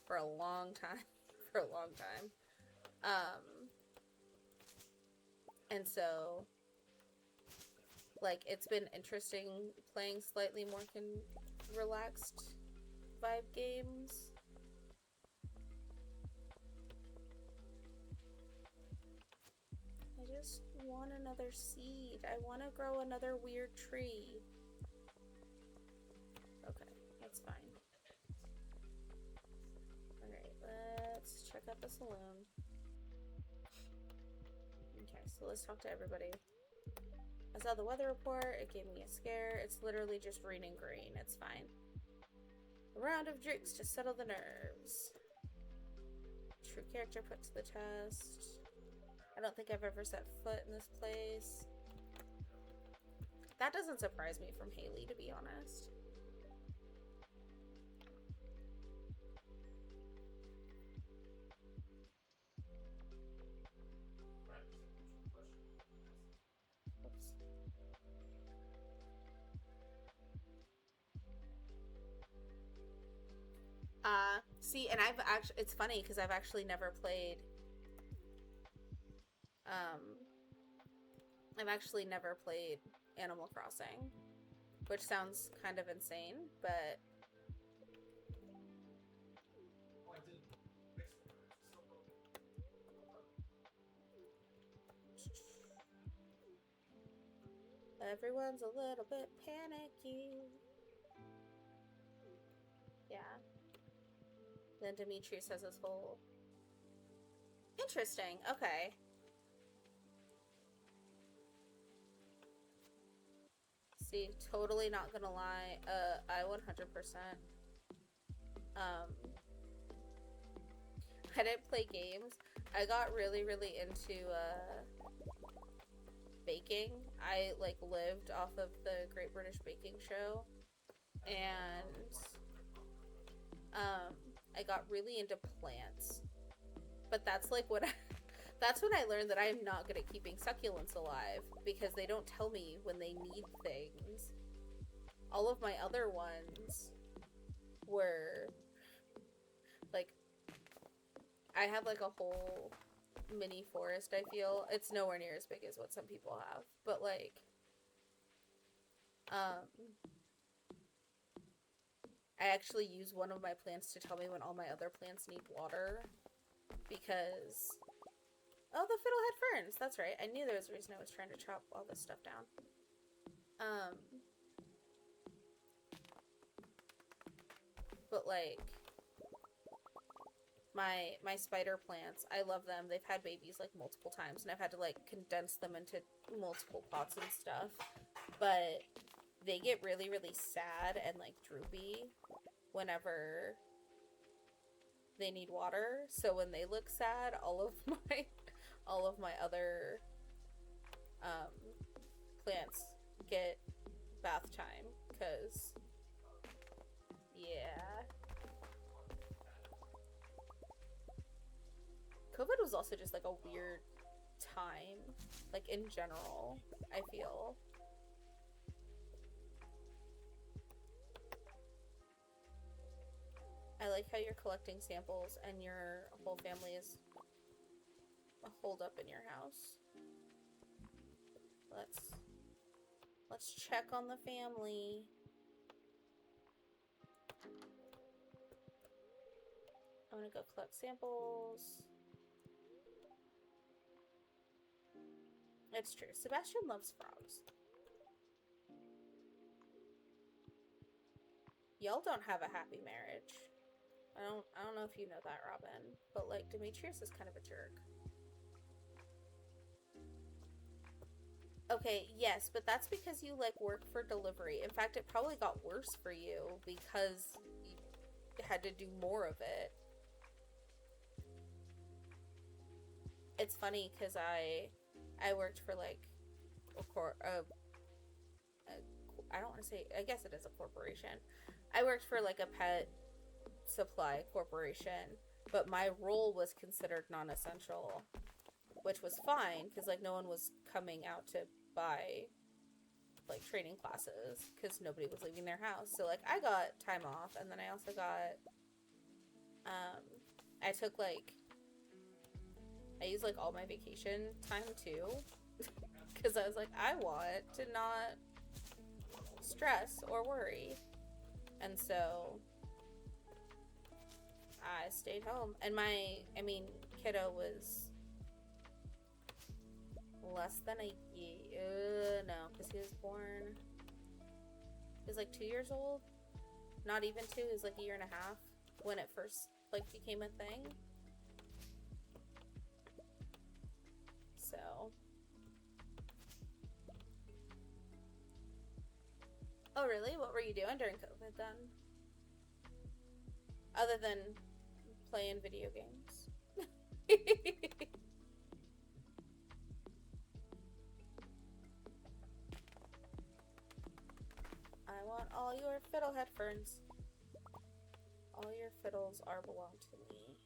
for a long time. And so like, it's been interesting playing slightly more relaxed vibe games. I just want another seed. I want to grow another weird tree. Okay, that's fine. Alright, let's check out the saloon. Okay, so let's talk to everybody. I saw the weather report. It gave me a scare. It's literally just raining green. It's fine. A round of drinks to settle the nerves. True character put to the test. I don't think I've ever set foot in this place. That doesn't surprise me from Haley, to be honest. Oops. See, and it's funny because I've actually never played, I've actually never played Animal Crossing, which sounds kind of insane, but Everyone's a little bit panicky. Yeah. Then Demetrius has his whole... Interesting. Okay. See, totally not gonna lie. I 100%. I didn't play games. I got really into, baking. I, like, lived off of the Great British Baking Show. And, I got really into plants. But that's, like, what that's when I learned that I am not good at keeping succulents alive, because they don't tell me when they need things. All of my other ones were, like, I have, like, a whole mini forest, I feel. It's nowhere near as big as what some people have, but, like, I actually use one of my plants to tell me when all my other plants need water, because... Oh, the fiddlehead ferns! That's right. I knew there was a reason I was trying to chop all this stuff down. But, like... My spider plants, I love them. They've had babies, like, multiple times, and I've had to, like, condense them into multiple pots and stuff. But they get really, really sad and, like, droopy whenever they need water. So when they look sad, all of my other plants get bath time, because yeah. COVID was also just, like, a weird time, like, in general, I feel. I like how you're collecting samples and your whole family is holed up in your house. Let's check on the family. I'm gonna go collect samples. It's true. Sebastian loves frogs. Y'all don't have a happy marriage. I don't know if you know that, Robin, but, like, Demetrius is kind of a jerk. Okay, yes, but that's because you, like, work for delivery. In fact, it probably got worse for you because you had to do more of it. It's funny because I worked for, like, I don't want to say, I guess it is a corporation. I worked for, like, a pet supply corporation, but my role was considered non-essential, which was fine because, like, no one was coming out to buy, like, training classes because nobody was leaving their house. So, like, I got time off, and then I also got I took, like, I used, like, all my vacation time too because I was like, I want to not stress or worry, and so I stayed home. And kiddo was less than a year. No, because he was born. He was like 2 years old. Not even 2. He was like a year and a half when it first, like, became a thing. So. Oh, really? What were you doing during COVID then? Other than playing video games. I want all your fiddlehead ferns. All your fiddles are belong to me.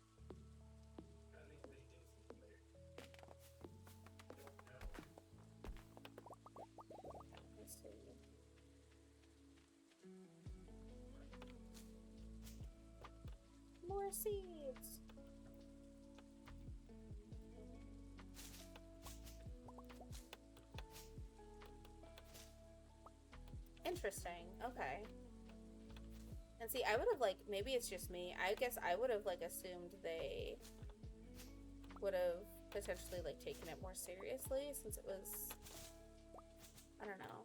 Let's see. More seeds. Interesting. Okay. And see, I would have, like, maybe it's just me. I guess I would have, like, assumed they would have potentially, like, taken it more seriously since it was I don't know.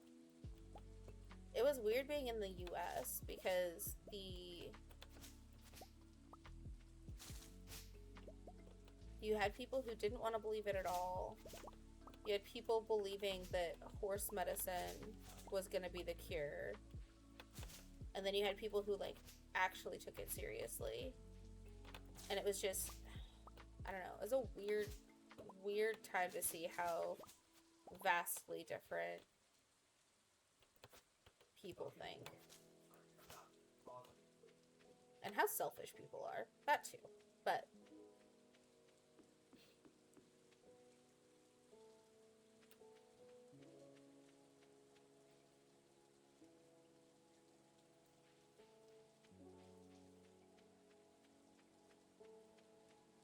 It was weird being in the US because you had people who didn't want to believe it at all. You had people believing that horse medicine was gonna be the cure. And then you had people who, like, actually took it seriously. And it was just, I don't know, it was a weird time to see how vastly different people think. And how selfish people are. That too. But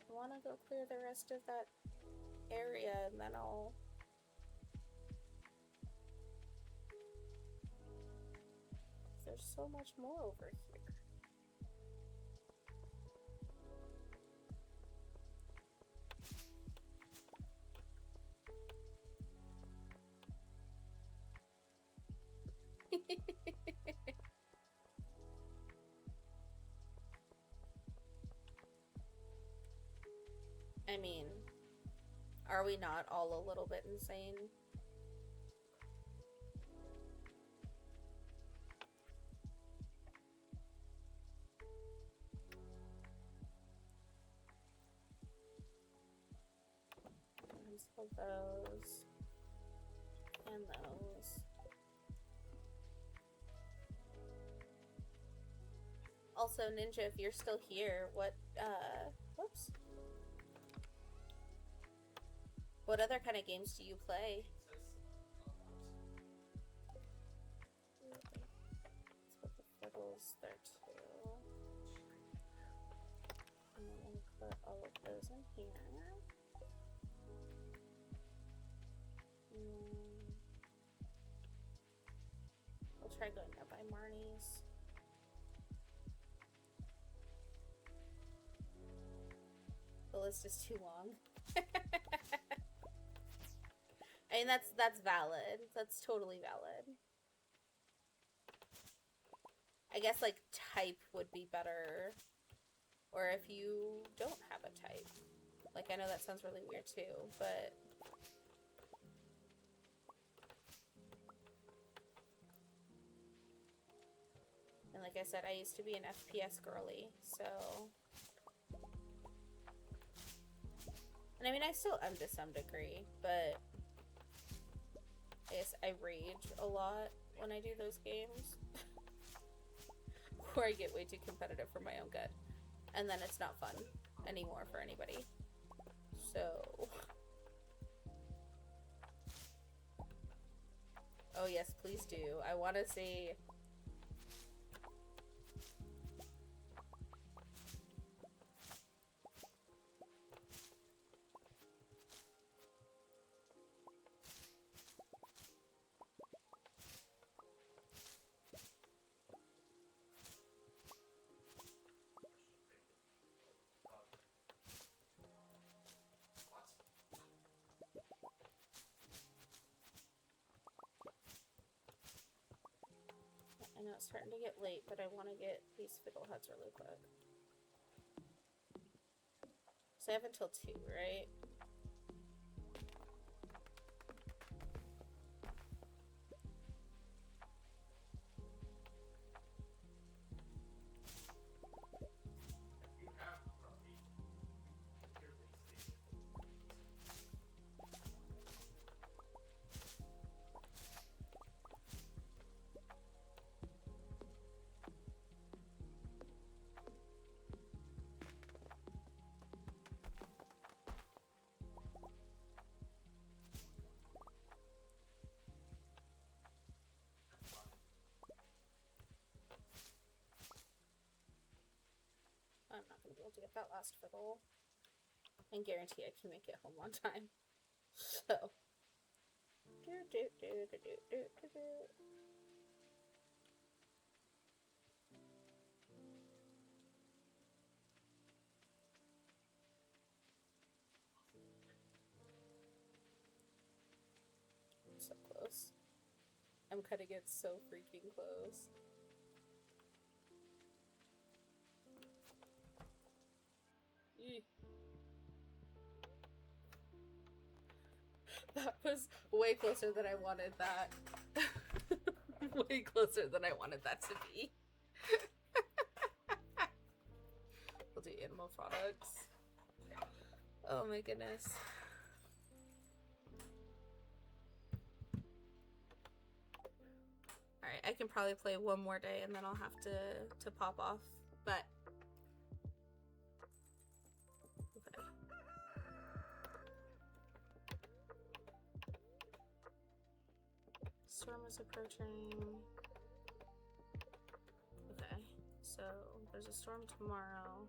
I want to go clear the rest of that area and then I'll... There's so much more over here. I mean, are we not all a little bit insane? Of those and those. Also, Ninja, if you're still here, whoops. What other kind of games do you play? Let's put the fiddles there too. And then we'll put all of those in here. We'll try going up by Marnie's. The list is too long. I mean, that's valid. That's totally valid. I guess, like, type would be better. Or if you don't have a type. Like, I know that sounds really weird too, but... And like I said, I used to be an FPS girly, so... And I mean, I still am to some degree, but... I guess I rage a lot when I do those games. Or I get way too competitive for my own good. And then it's not fun anymore for anybody. So... Oh yes, please do. I want to see... I know it's starting to get late, but I want to get these fiddleheads really quick. So I have until 2, right? I'm not going to be able to get that last fiddle. And guarantee I can make it home on time. So. So close. I'm cutting it so freaking close. Eeh. That was way closer than I wanted that. Way closer than I wanted that to be. We'll do animal products. Oh my goodness. Alright, I can probably play one more day and then I'll have to pop off. But okay. Storm is approaching. Okay, so there's a storm tomorrow.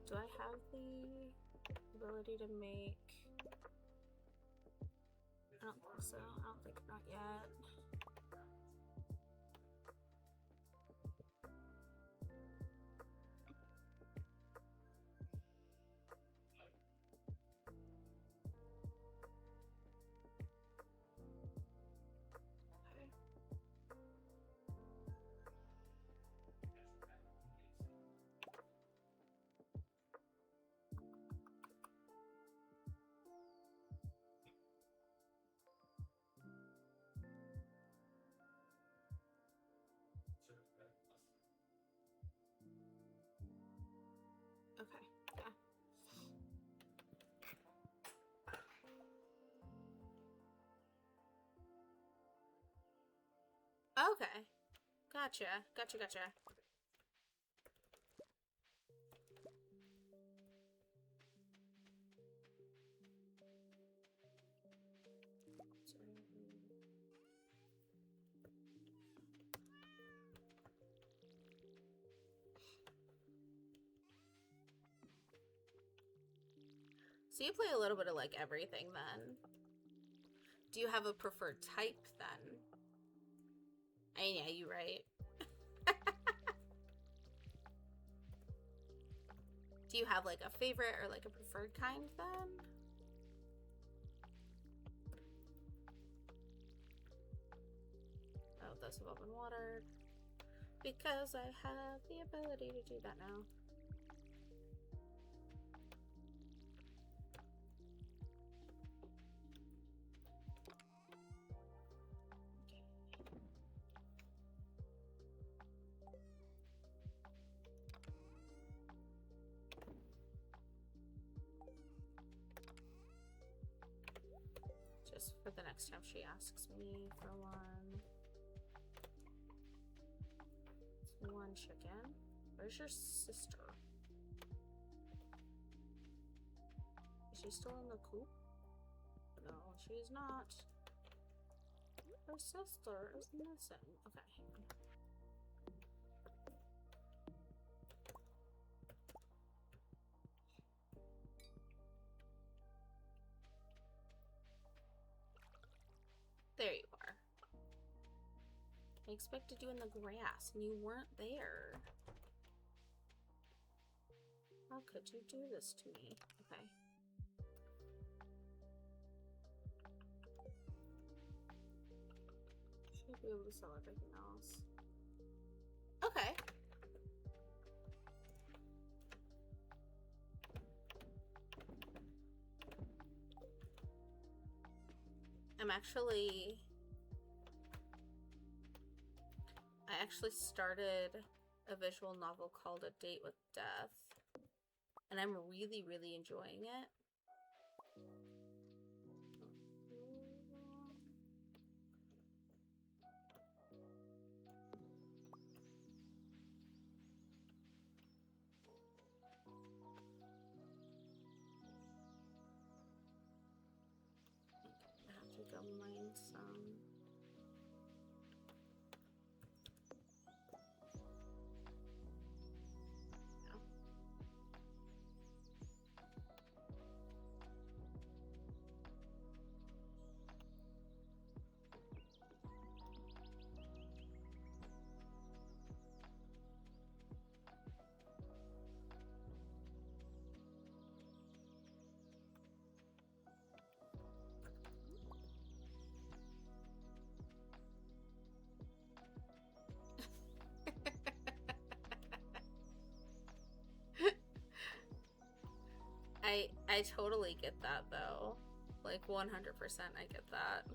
Do I have the ability to make... I don't think so. I don't think not yet. Okay, yeah. Okay. Gotcha. Gotcha. So you play a little bit of like everything then. Do you have a preferred type then? Yeah, you right. Do you have like a favorite or like a preferred kind then? Oh, those have all been watered. Because I have the ability to do that now. Just for the next time she asks me for one. It's one chicken. Where's your sister? Is she still in the coop? No, she's not. Her sister is missing. Okay. There you are. I expected you in the grass and you weren't there. How could you do this to me? Okay. Should be able to sell everything else. Okay. I actually started a visual novel called A Date with Death, and I'm really, really enjoying it. I have to go mine some. I totally get that, though. Like, 100% I get that.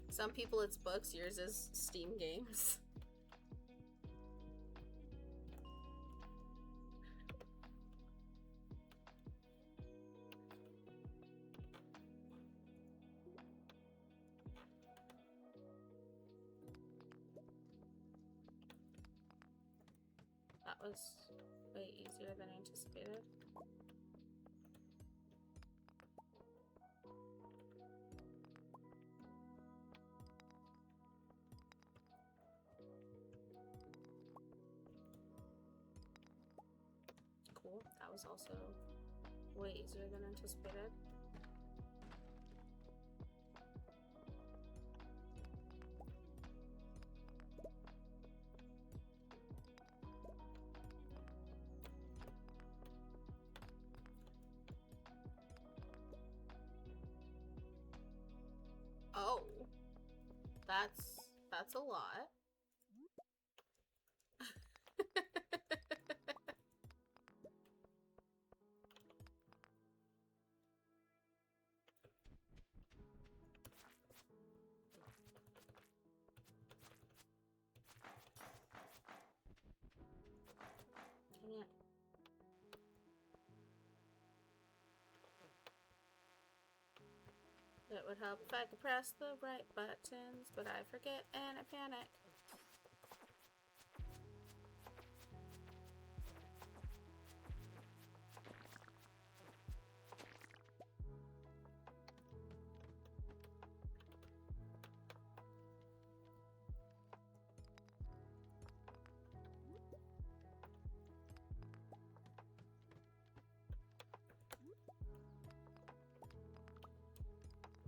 Some people it's books, yours is Steam games. That was way easier than anticipated. Cool. That was also way easier than anticipated. Oh, that's a lot. Dang it. It would help if I could press the right buttons, but I forget and I panic.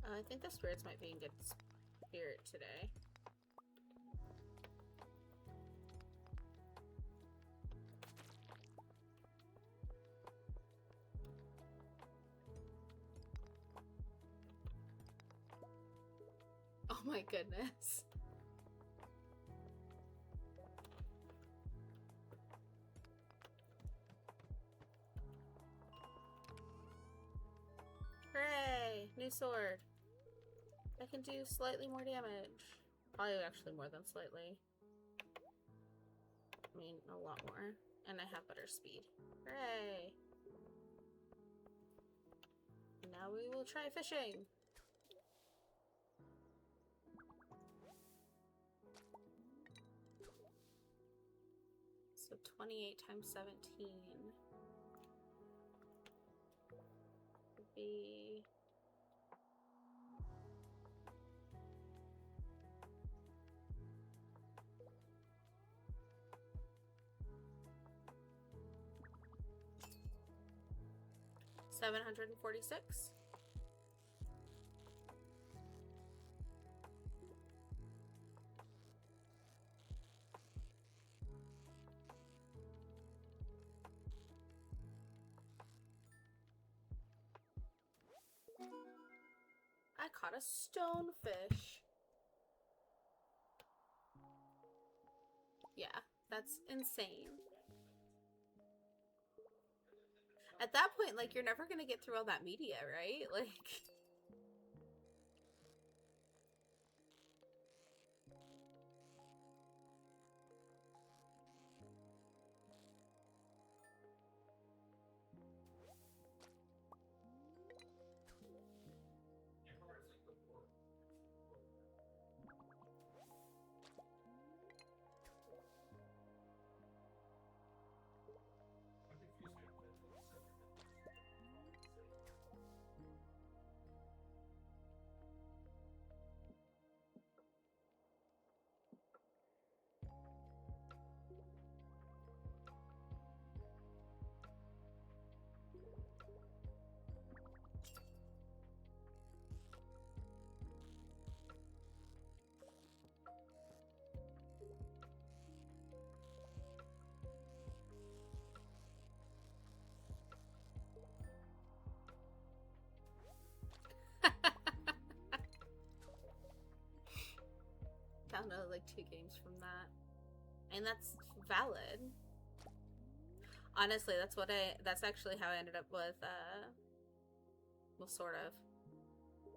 I think the spirits might be in good spirit today. Oh my goodness. Hooray! New sword. I can do slightly more damage. Probably actually more than slightly. I mean, a lot more. And I have better speed. Hooray! Now we will try fishing. So 28 times 17 would be... $746. I caught a stonefish. Yeah, that's insane. At that point, like, you're never gonna get through all that media, right? Like... down to like 2 games from that. And that's valid. Honestly, that's actually how I ended up with, well, sort of.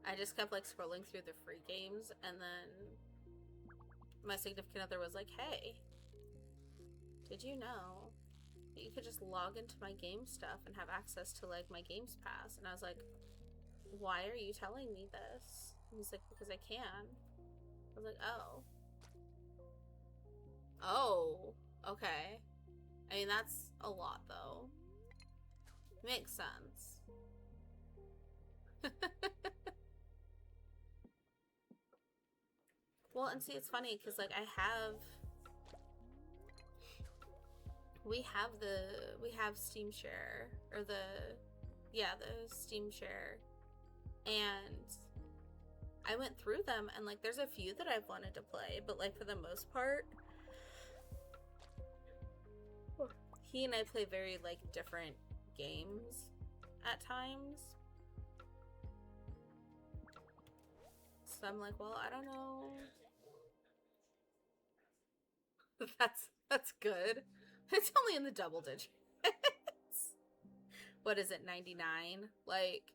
I just kept like scrolling through the free games, and then my significant other was like, hey, did you know that you could just log into my game stuff and have access to like my games pass? And I was like, why are you telling me this? And he's like, because I can. I was like, oh. Oh, okay. I mean, that's a lot, though. Makes sense. Well, and see, it's funny, because, like, we have Steam Share, or the Steam Share, and I went through them, and, like, there's a few that I've wanted to play, but, like, for the most part, he and I play very, like, different games at times. So I'm like, well, I don't know. That's good. It's only in the double digits. What is it, 99? Like,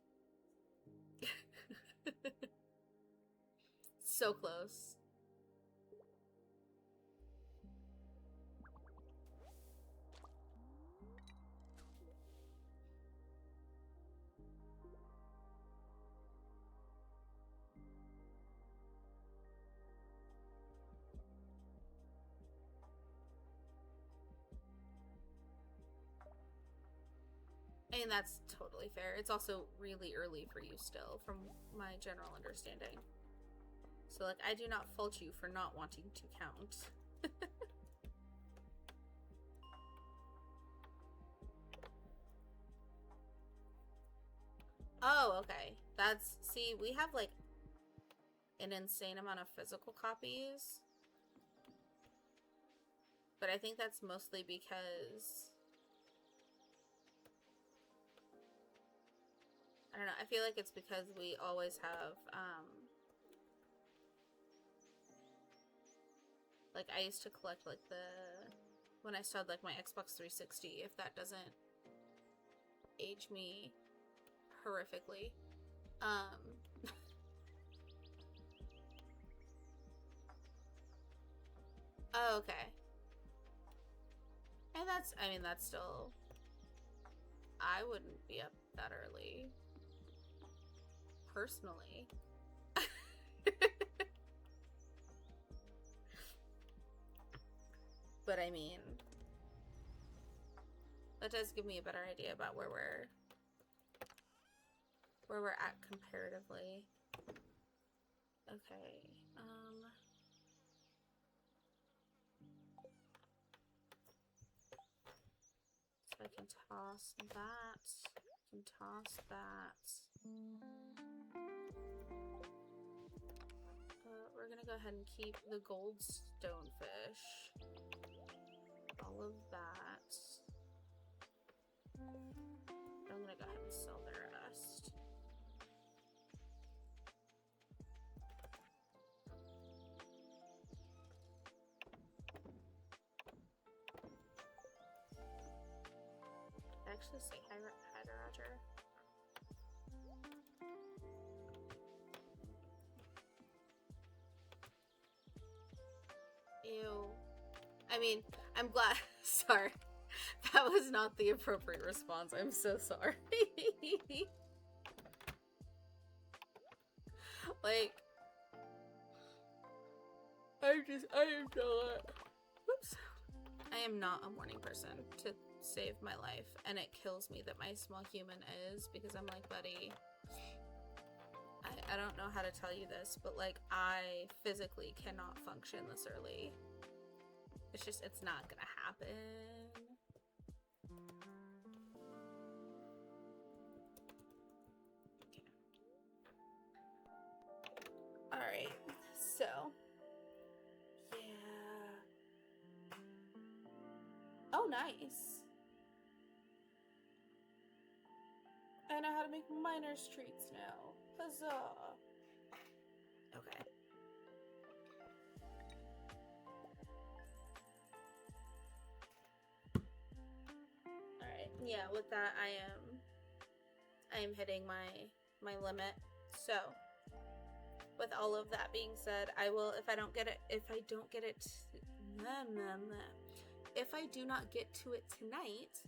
so close. I mean, that's totally fair. It's also really early for you still, from my general understanding. So, like, I do not fault you for not wanting to count. Oh, okay. See, we have, like, an insane amount of physical copies. But I think that's mostly because... I don't know, I feel like it's because we always have, like, I used to collect, like, when I started, like, my Xbox 360, if that doesn't age me horrifically. Oh, okay. And that's still, I wouldn't be up that early. Personally. But I mean, that does give me a better idea about where we're at comparatively. Okay. So I can toss that. I can toss that. We're gonna go ahead and keep the gold stonefish. All of that. I'm gonna go ahead and sell the rest. Did I actually say hi to Roger? Ew. I mean, I'm glad. Sorry. That was not the appropriate response. I'm so sorry. Like, I am not. Whoops. I am not a morning person to save my life. And it kills me that my small human is, because I'm like, buddy, I don't know how to tell you this, but like, I physically cannot function this early. It's just, it's not gonna happen. Okay. Alright, so. Yeah. Oh, nice. I know how to make miner's treats now. Huzzah. Okay. yeah, with that, I am hitting my limit. So, with all of that being said, I will, if I don't get it, if I do not get to it tonight,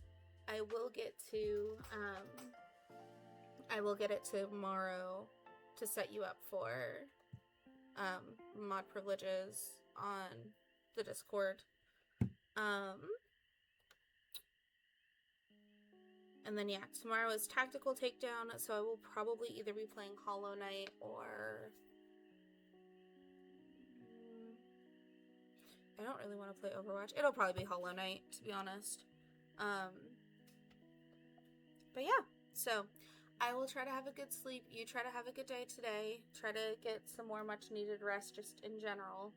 I will get it tomorrow to set you up for mod privileges on the Discord. And then, yeah, tomorrow is Tactical Takedown, so I will probably either be playing Hollow Knight or... I don't really want to play Overwatch. It'll probably be Hollow Knight, to be honest. But yeah, so I will try to have a good sleep. You try to have a good day today. Try to get some more much needed rest just in general.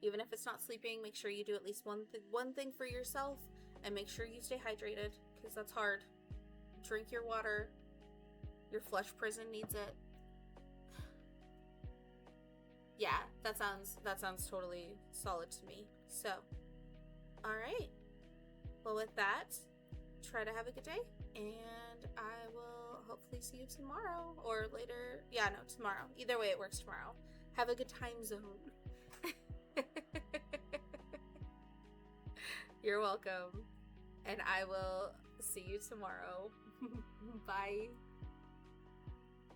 Even if it's not sleeping, make sure you do at least one thing for yourself, and make sure you stay hydrated, because that's hard. Drink your water. Your flesh prison needs it. Yeah, that sounds totally solid to me. So, all right. Well, with that, try to have a good day, and I will hopefully see you tomorrow or later. Yeah, no, tomorrow. Either way, it works tomorrow. Have a good time zone. You're welcome. And I will see you tomorrow. Bye.